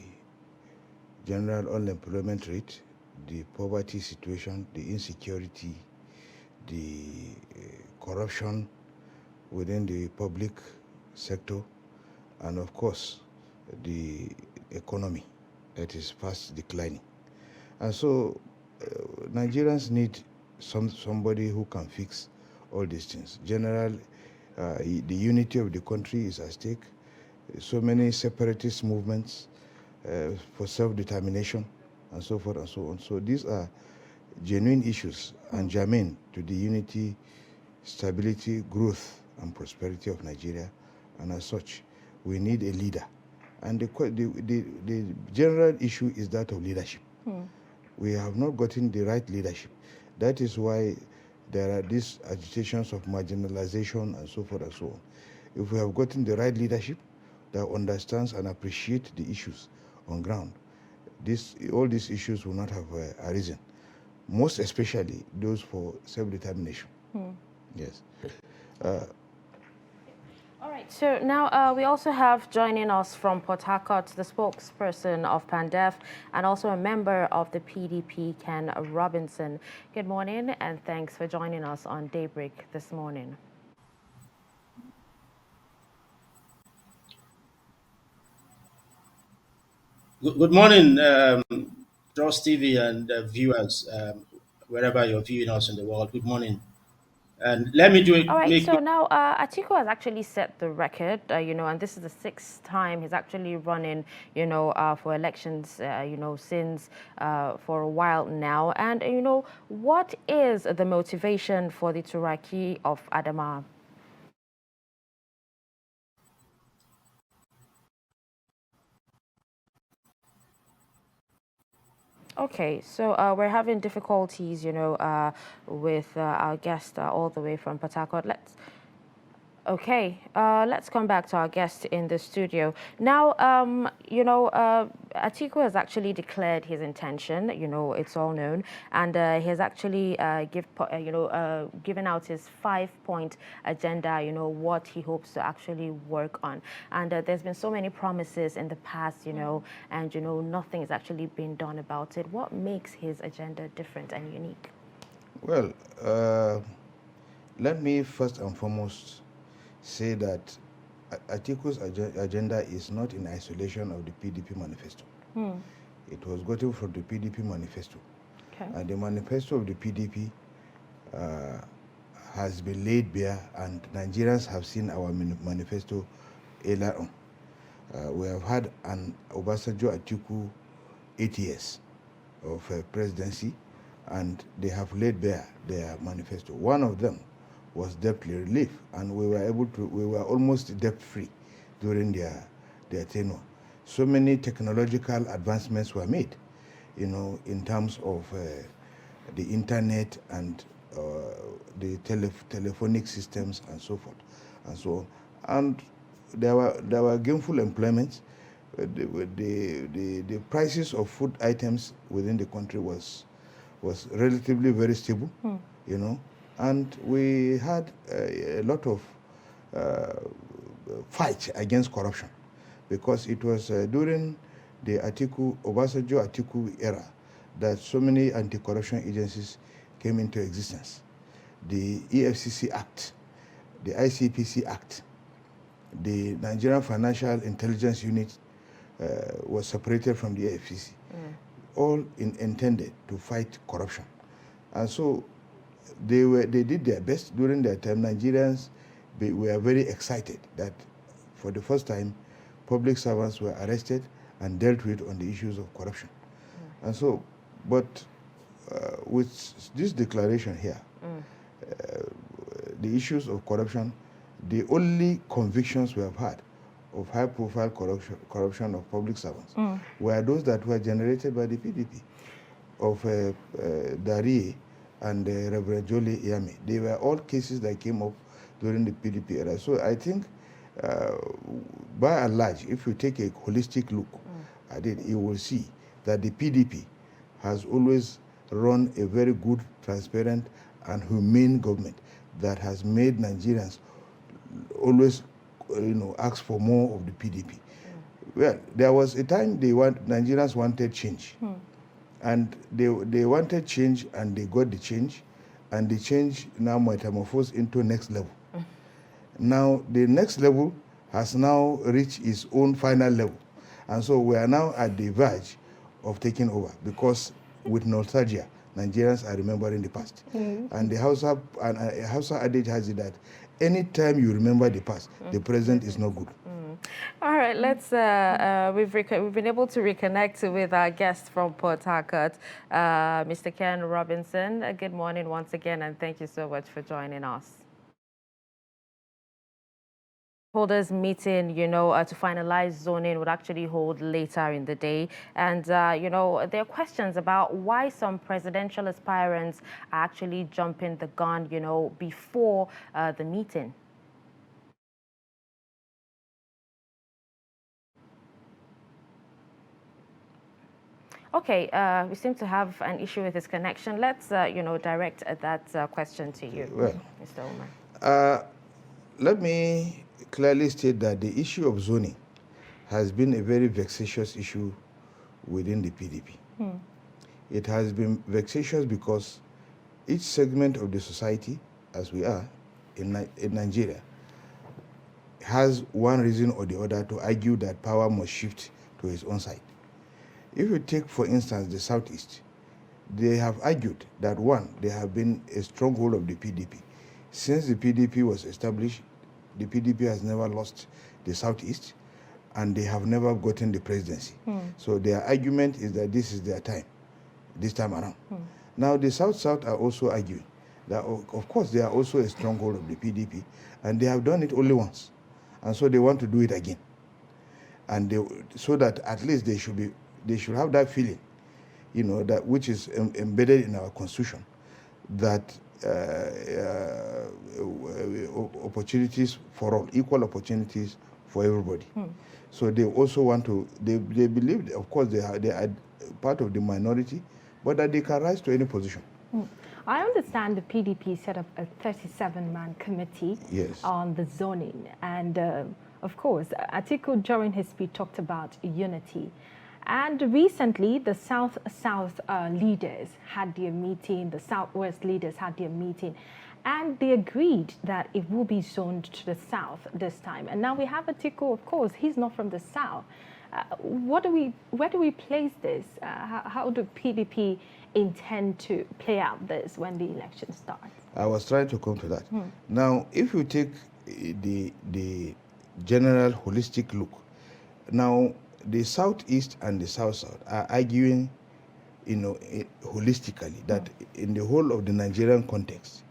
general unemployment rate, the poverty situation, the insecurity, the corruption within the public sector, and of course, the economy that is fast declining. And so Nigerians need somebody who can fix all these things. Generally, the unity of the country is at stake. So many separatist movements for self-determination and so forth and so on. So these are genuine issues and germane to the unity, stability, growth and prosperity of Nigeria. And as such, we need a leader. And the general issue is that of leadership. We have not gotten the right leadership. That is why there are these agitations of marginalization and so forth and so on. If we have gotten the right leadership that understands and appreciates the issues on ground, all these issues will not have arisen. Most especially those for self-determination. Yes.
All right, so now we also have joining us from Port Harcourt, the spokesperson of PANDEF and also a member of the PDP, Ken Robinson. Good morning and thanks for joining us on Daybreak this morning.
Good morning, Trust TV and viewers, wherever you're viewing us in the world. Good morning. And let me do it.
All right, so now Atiku has actually set the record, and this is the 6th time he's actually running, for elections, since for a while now. And, what is the motivation for the Turaki of Adamawa? Okay, so we're having difficulties, with our guest all the way from Port Harcourt. Let's come back to our guest in the studio. Now, Atiku has actually declared his intention, it's all known, and he has actually given out his 5-point agenda, what he hopes to actually work on. And there's been so many promises in the past, and, nothing has actually been done about it. What makes his agenda different and unique?
Well, let me first and foremost say that Atiku's agenda is not in isolation of the PDP manifesto. It was gotten from the PDP manifesto.
Okay.
And the manifesto of the PDP has been laid bare, and Nigerians have seen our manifesto earlier on. We have had an Obasanjo-Atiku 8 years of presidency, and they have laid bare their manifesto. One of them was debt relief, and we were almost debt-free during their tenure. So many technological advancements were made, in terms of the internet and the telephonic systems and so forth and so on. And there were gainful employments. The prices of food items within the country was relatively very stable, and we had a lot of fight against corruption, because it was during the Obasanjo-Atiku era that so many anti-corruption agencies came into existence. The EFCC Act, the ICPC Act, the Nigerian Financial Intelligence Unit was separated from the EFCC, all intended to fight corruption. And so they did their best during their time. Nigerians were very excited that for the first time, public servants were arrested and dealt with on the issues of corruption. And so, but with this declaration here, the issues of corruption, the only convictions we have had of high-profile corruption of public servants were those that were generated by the PDP, of Darie and Reverend Jolie Iyame. They were all cases that came up during the PDP era. So I think, by and large, if you take a holistic look at it, you will see that the PDP has always run a very good, transparent, and humane government that has made Nigerians always, ask for more of the PDP. Well, there was a time Nigerians wanted change, and they wanted change, and they got the change, and the change now metamorphosed into next level. Now the next level has now reached its own final level, and so we are now at the verge of taking over, because with nostalgia, Nigerians are remembering the past. And the Hausa adage has it that any time you remember the past, the present is not good.
All right, let's. We've been able to reconnect with our guest from Port Harcourt, Mr. Ken Robinson. Good morning once again, and thank you so much for joining us. Holders meeting, to finalize zoning would actually hold later in the day. And, there are questions about why some presidential aspirants are actually jumping the gun, before the meeting. Okay, we seem to have an issue with his connection. Let's, direct that question to you,
well,
Mr. Umar.
Let me clearly state that the issue of zoning has been a very vexatious issue within the PDP. It has been vexatious because each segment of the society, as we are in Nigeria, has one reason or the other to argue that power must shift to its own side. If you take, for instance, the Southeast, they have argued that, one, they have been a stronghold of the PDP. Since the PDP was established, the PDP has never lost the Southeast, and they have never gotten the presidency. So their argument is that this is their time, this time around. Now the South-South are also arguing that, of course, they are also a stronghold of the PDP, and they have done it only once. And so they want to do it again. And so that at least they should have that feeling, that which is embedded in our constitution, that opportunities for all, equal opportunities for everybody. So they also want to, they believe, of course, they are part of the minority, but that they can rise to any position.
I understand the PDP set up a 37-man committee on the zoning. And of course, Atiku during his speech talked about unity. And recently, the South-South leaders had their meeting, the Southwest leaders had their meeting, and they agreed that it will be zoned to the South this time. And now we have Atiku, of course, he's not from the South. Where do we place this? How do PDP intend to play out this when the election starts?
I was trying to come to that. Now, if you take the general holistic look, Now, the Southeast and the South-South are arguing, holistically, that in the whole of the Nigerian context,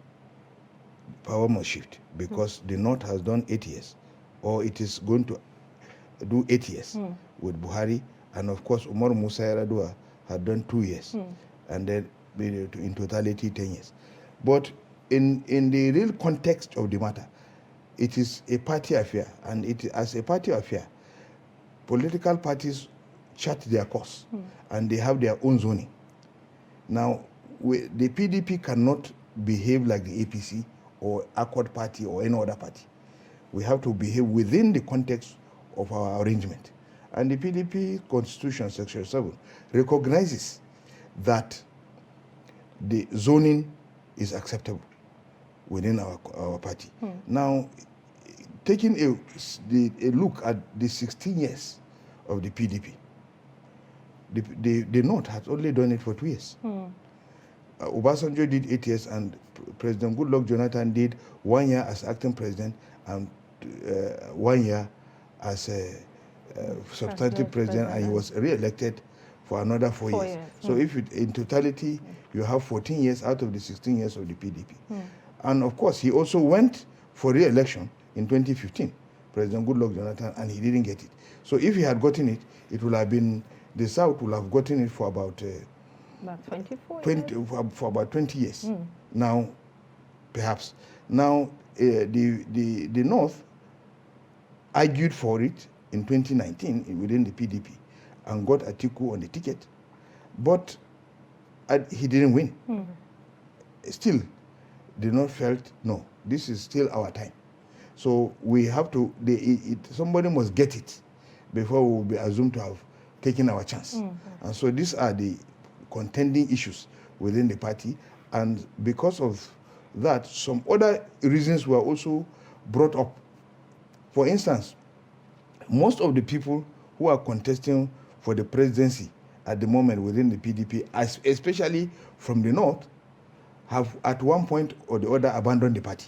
power must shift because the North has done 8 years, or it is going to do 8 years with Buhari, and of course Umar Musa Yar'Adua had done 2 years, and then in totality 10 years. But in the real context of the matter, it is a party affair, and as a party affair, political parties chart their course, and they have their own zoning. Now, the PDP cannot behave like the APC or Accord Party or any other party. We have to behave within the context of our arrangement. And the PDP Constitution, Section 7, recognizes that the zoning is acceptable within our party. Now, taking a look at the 16 years of the PDP, the North has only done it for 2 years. Obasanjo did 8 years, and President Goodluck Jonathan did 1 year as acting president and 1 year as a substantive president, and he was re-elected for another 4 years. So if in totality, you have 14 years out of the 16 years of the PDP. And of course, he also went for re-election in 2015, President Goodluck Jonathan, and he didn't get it. So if he had gotten it, it would have been, the South would have gotten it for about 20 years. Now, perhaps. Now, the North argued for it in 2019 within the PDP and got Atiku on the ticket, but he didn't win. Still, the North felt, no, this is still our time. So we have to, somebody must get it before we will be assumed to have taken our chance. And so these are the contending issues within the party. And because of that, some other reasons were also brought up. For instance, most of the people who are contesting for the presidency at the moment within the PDP, especially from the North, have at one point or the other abandoned the party.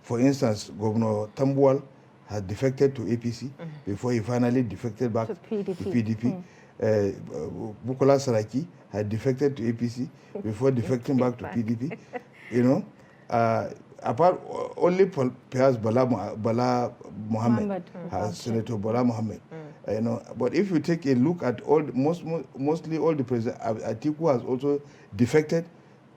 For instance, Governor Tambuwal had defected to APC before he finally defected back to PDP. Bukola Saraki had defected to APC before defecting back to PDP. Apart only perhaps Bala Mohammed, Senator Bala Mohammed. But if you take a look at mostly all the presidents, Atiku has also defected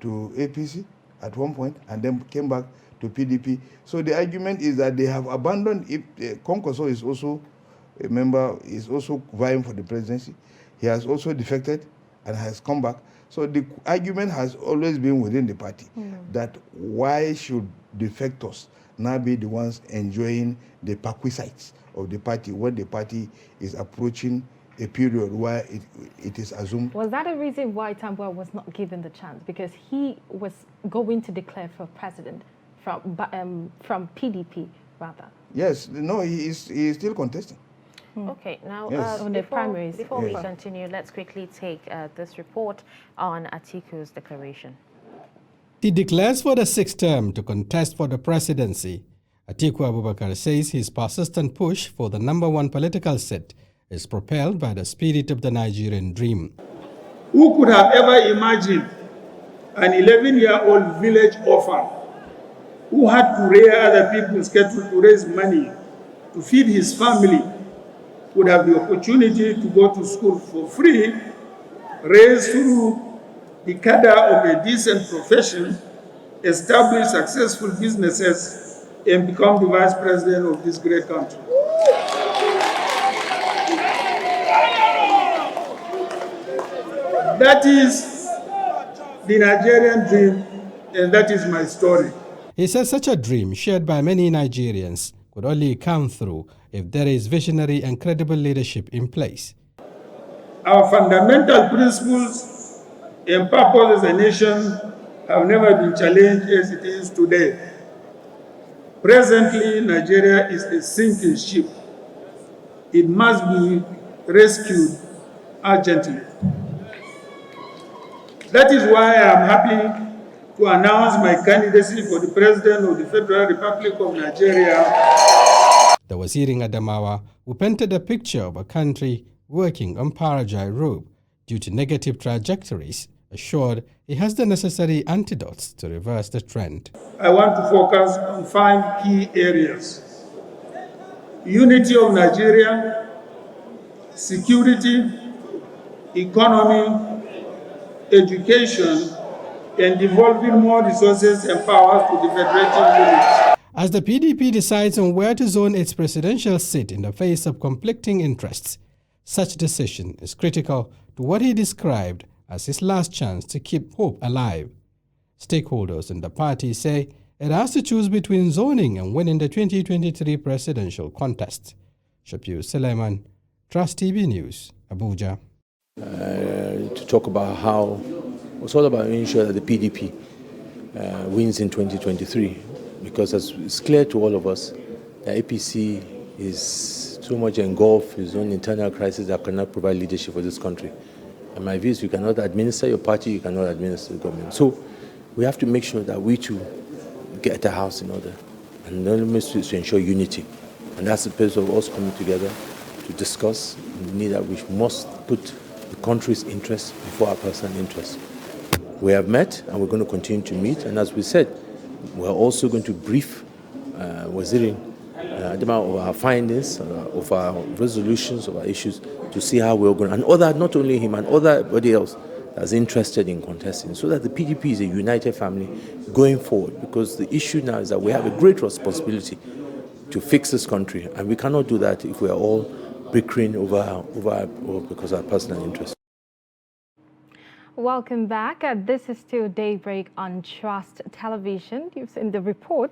to APC at one point and then came back to PDP. So the argument is that they have abandoned. If Konkoso is also a member, is also vying for the presidency, he has also defected and has come back. So the argument has always been within the party that why should defectors now be the ones enjoying the perquisites of the party when the party is approaching a period where it is assumed.
Was that a reason why Tambuwal was not given the chance? Because he was going to declare for president from PDP, rather.
Yes, no, he is still contesting.
Okay, now
Yes.
On the primaries.
Before we continue, let's quickly take this report on Atiku's declaration.
He declares for the 6th term to contest for the presidency. Atiku Abubakar says his persistent push for the #1 political seat is propelled by the spirit of the Nigerian dream.
Who could have ever imagined an 11-year-old village orphan who had to rear other people's cattle to raise money to feed his family would have the opportunity to go to school for free, raise through the cadre of a decent profession, establish successful businesses, and become the vice president of this great country. That is the Nigerian dream, and that is my story.
He says such a dream, shared by many Nigerians, could only come through if there is visionary and credible leadership in place.
Our fundamental principles and purpose as a nation have never been challenged as it is today. Presently, Nigeria is a sinking ship. It must be rescued urgently. That is why I am happy to announce my candidacy for the President of the Federal Republic of Nigeria.
the Waziri in Adamawa, who painted a picture of a country working on Parajai robe due to negative trajectories, assured he has the necessary antidotes to reverse the trend.
I want to focus on 5 key areas: unity of Nigeria, security, economy, education, and devolving more resources and powers to the federative units.
As the PDP decides on where to zone its presidential seat in the face of conflicting interests, such decision is critical to what he described as his last chance to keep hope alive. Stakeholders in the party say it has to choose between zoning and winning the 2023 presidential contest. Shafiu Suleiman, Trust TV News, Abuja.
To talk about how it's all about ensuring that the PDP wins in 2023, because as it's clear to all of us, the APC is too much engulfed in its own internal crisis that cannot provide leadership for this country. And my view is you cannot administer your party, you cannot administer the government. So we have to make sure that we too get the house in order, and the only is to ensure unity. And that's the purpose of us coming together to discuss the need that we must put the country's interests before our personal interests. We have met and we're going to continue to meet, and as we said, we're also going to brief Waziri Adamawa of our findings, of our resolutions, of our issues, to see how we're going, and other, not only him, and everybody else that's interested in contesting, so that the PDP is a united family going forward, because the issue now is that we have a great responsibility to fix this country, and we cannot do that if we are all bickering over because of our personal interests.
Welcome back. This is still Daybreak on Trust Television. You've seen the report.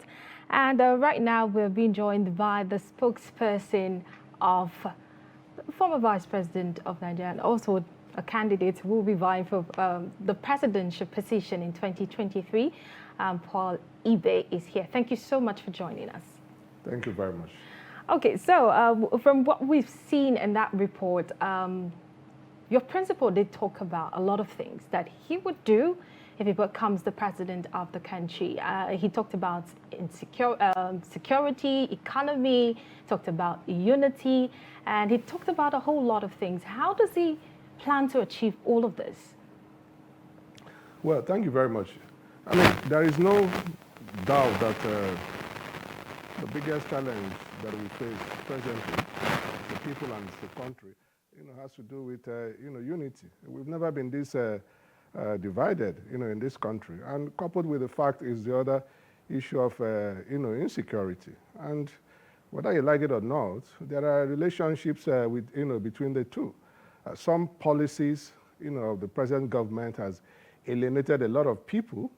And right now we're being joined by the spokesperson of the former Vice President of Nigeria, and also a candidate who will be vying for the presidential position in 2023. Paul Ibe is here. Thank you so much for joining us.
Thank you very much.
Okay, so from what we've seen in that report, your principal did talk about a lot of things that he would do if he becomes the president of the country. He talked about security, economy, talked about unity, and he talked about a whole lot of things. How does he plan to achieve all of this?
Well, thank you very much. I mean, there is no doubt that the biggest challenge that we face presently, the people and the country, has to do with, unity. We've never been this divided, in this country. And coupled with the fact is the other issue of, insecurity. And whether you like it or not, there are relationships between the two. Some policies, of the present government has alienated a lot of people.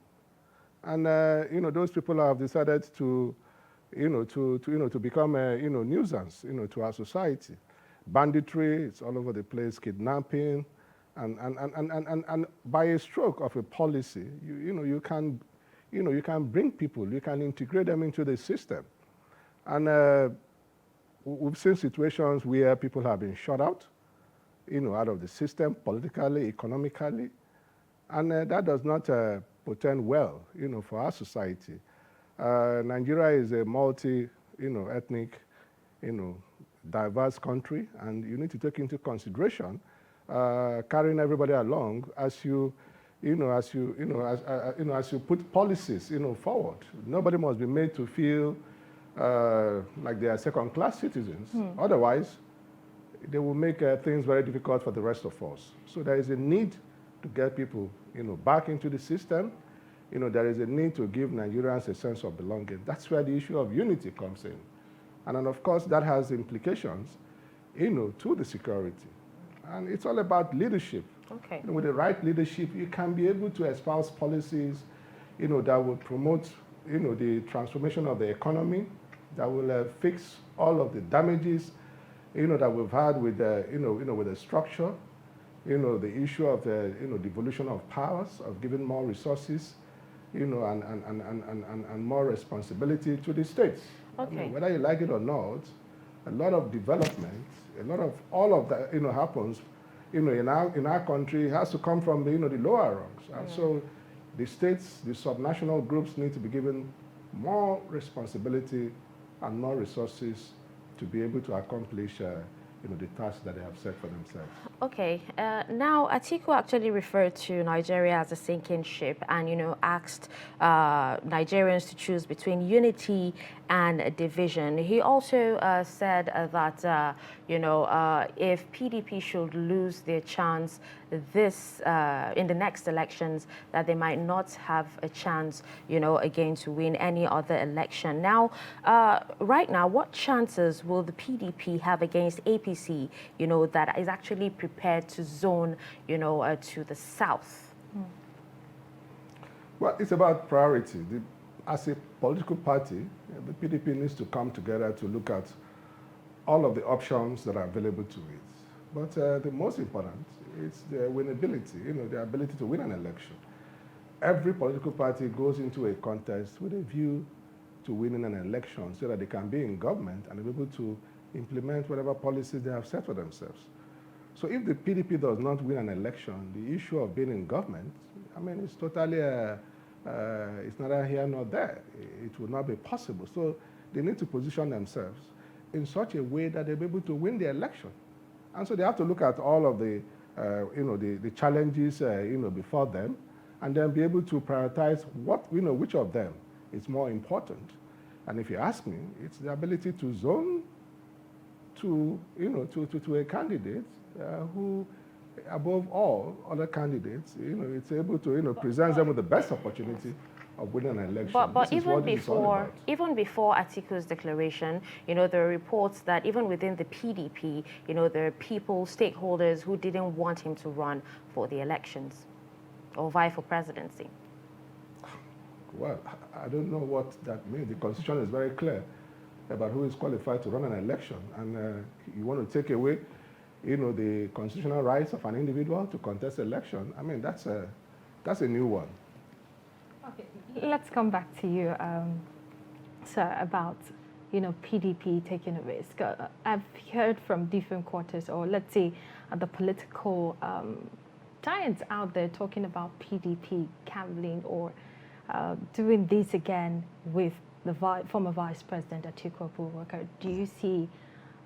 And, those people have decided to, to become a, nuisance, to our society. Banditry, it's all over the place, kidnapping, and by a stroke of a policy, you can bring people, you can integrate them into the system. And we've seen situations where people have been shut out, out of the system, politically, economically, and that does not portend well, for our society. Nigeria is a multi-ethnic, diverse country, and you need to take into consideration carrying everybody along as you, as you put policies, forward. Nobody must be made to feel like they are second-class citizens. Otherwise, they will make things very difficult for the rest of us. So there is a need to get people, back into the system. There is a need to give Nigerians a sense of belonging. That's where the issue of unity comes in. And then, of course, that has implications, to the security. And it's all about leadership.
Okay.
With the right leadership, you can be able to espouse policies, that will promote, the transformation of the economy, that will fix all of the damages, that we've had with the, with the structure, the issue of the, devolution of powers, of giving more resources, and more responsibility to the states.
Okay.
I mean, whether you like it or not, a lot of development, a lot of all of that, happens, in our country has to come from the, the lower rungs. And so the states, the subnational groups need to be given more responsibility and more resources to be able to accomplish the tasks that they have set for themselves.
Okay, now Atiku actually referred to Nigeria as a sinking ship and, asked Nigerians to choose between unity and division. He also said that, if PDP should lose their chance in the next elections, that they might not have a chance, again to win any other election. Now, right now, what chances will the PDP have against APC, that is actually prepared to zone, to the south?
Well, it's about priority. As a political party, the PDP needs to come together to look at all of the options that are available to it. But the most important is the winnability, the ability to win an election. Every political party goes into a contest with a view to winning an election so that they can be in government and be able to implement whatever policies they have set for themselves. So if the PDP does not win an election, the issue of being in government, it's totally, it's neither here nor there. It will not be possible. So they need to position themselves in such a way that they'll be able to win the election. And so they have to look at all of the, the challenges, before them, and then be able to prioritize which of them is more important. And if you ask me, it's the ability to zone to a candidate who, above all other candidates, it's able to present them with the best opportunity of winning an election.
But even before Atiku's declaration, there are reports that even within the PDP, there are people, stakeholders who didn't want him to run for the elections or vie for presidency.
Well, I don't know what that means. The Constitution is very clear about who is qualified to run an election, and you want to take away, the constitutional rights of an individual to contest election. That's a new one.
Okay, let's come back to you, sir, about PDP taking a risk. I've heard from different quarters, or let's say the political giants out there talking about PDP gambling or doing this again with the former Vice President Atiku Abubakar. Do you see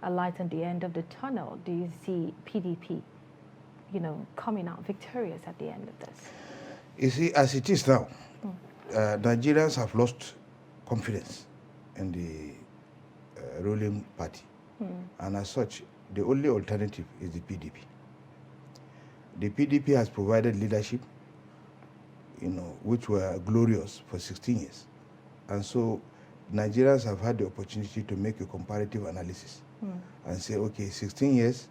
a light at the end of the tunnel? Do you see PDP, coming out victorious at the end of this?
You see, as it is now, Nigerians have lost confidence in the ruling party. And as such, the only alternative is the PDP. The PDP has provided leadership, which were glorious for 16 years. And so Nigerians have had the opportunity to make a comparative analysis and say, okay, 16 years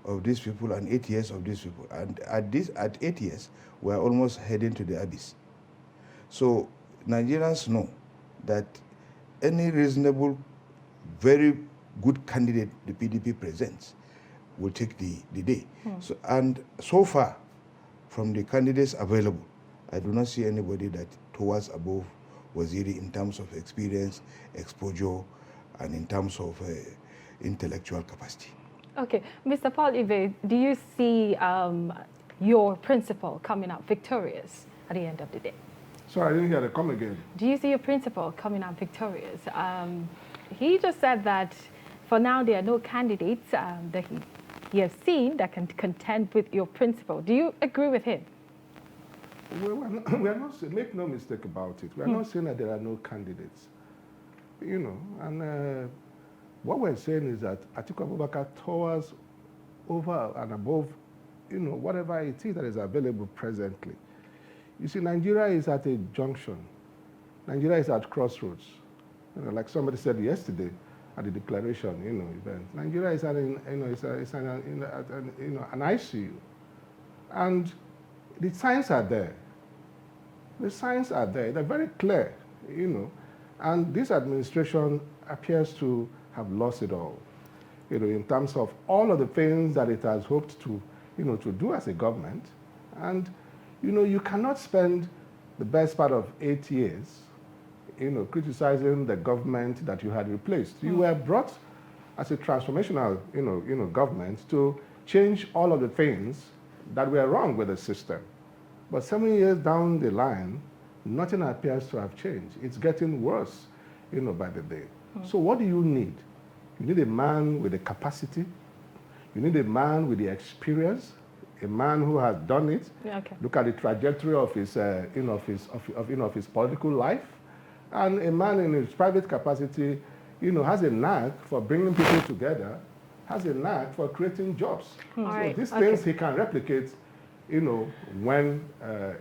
of these people and 8 years of these people. And at 8 years, we're almost heading to the abyss. So Nigerians know that any reasonable, very good candidate the PDP presents will take the day. So far, from the candidates available, I do not see anybody that towards above Waziri in terms of experience, exposure, and in terms of intellectual capacity.
Okay, Mr. Paul Ive, do you see your principal coming out victorious at the end of the day?
Sorry, I didn't hear the come again.
Do you see your principal coming out victorious? He just said that for now there are no candidates that he has seen that can contend with your principal. Do you agree with him?
We are not, make no mistake about it. We are not saying that there are no candidates. And what we're saying is that Atiku Abubakar towers over and above, whatever it is that is available presently. You see, Nigeria is at a junction. Nigeria is at crossroads. Like somebody said yesterday at the declaration, event. Nigeria is at an ICU, and the signs are there. The signs are there. They're very clear, And this administration appears to have lost it all, in terms of all of the things that it has hoped to, to do as a government. And, you cannot spend the best part of 8 years, criticizing the government that you had replaced. You were brought as a transformational, government to change all of the things that were wrong with the system. But 7 years down the line, nothing appears to have changed. It's getting worse, by the day. So what do you need? You need a man with the capacity. You need a man with the experience, a man who has done it.
Okay.
Look at the trajectory of his, of his political life, and a man in his private capacity, has a knack for bringing people together, has a knack for creating jobs. So
right.
these things he can replicate, when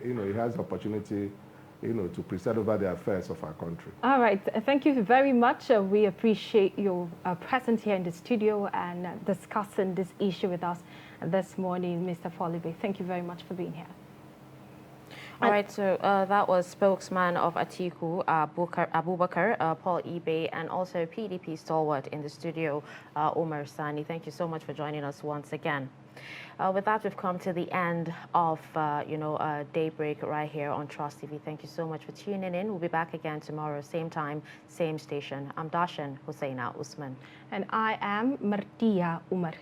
he has opportunity, to preside over the affairs of our country.
All right. Thank you very much. We appreciate your presence here in the studio and discussing this issue with us this morning, Mr. Folibe. Thank you very much for being here.
All right, so that was spokesman of Atiku, Abubakar, Paul Ibe, and also PDP stalwart in the studio, Omar Sani. Thank you so much for joining us once again. With that, we've come to the end of, Daybreak right here on Trust TV. Thank you so much for tuning in. We'll be back again tomorrow, same time, same station. I'm Dashan Husseina Usman.
And I am Martia Umar.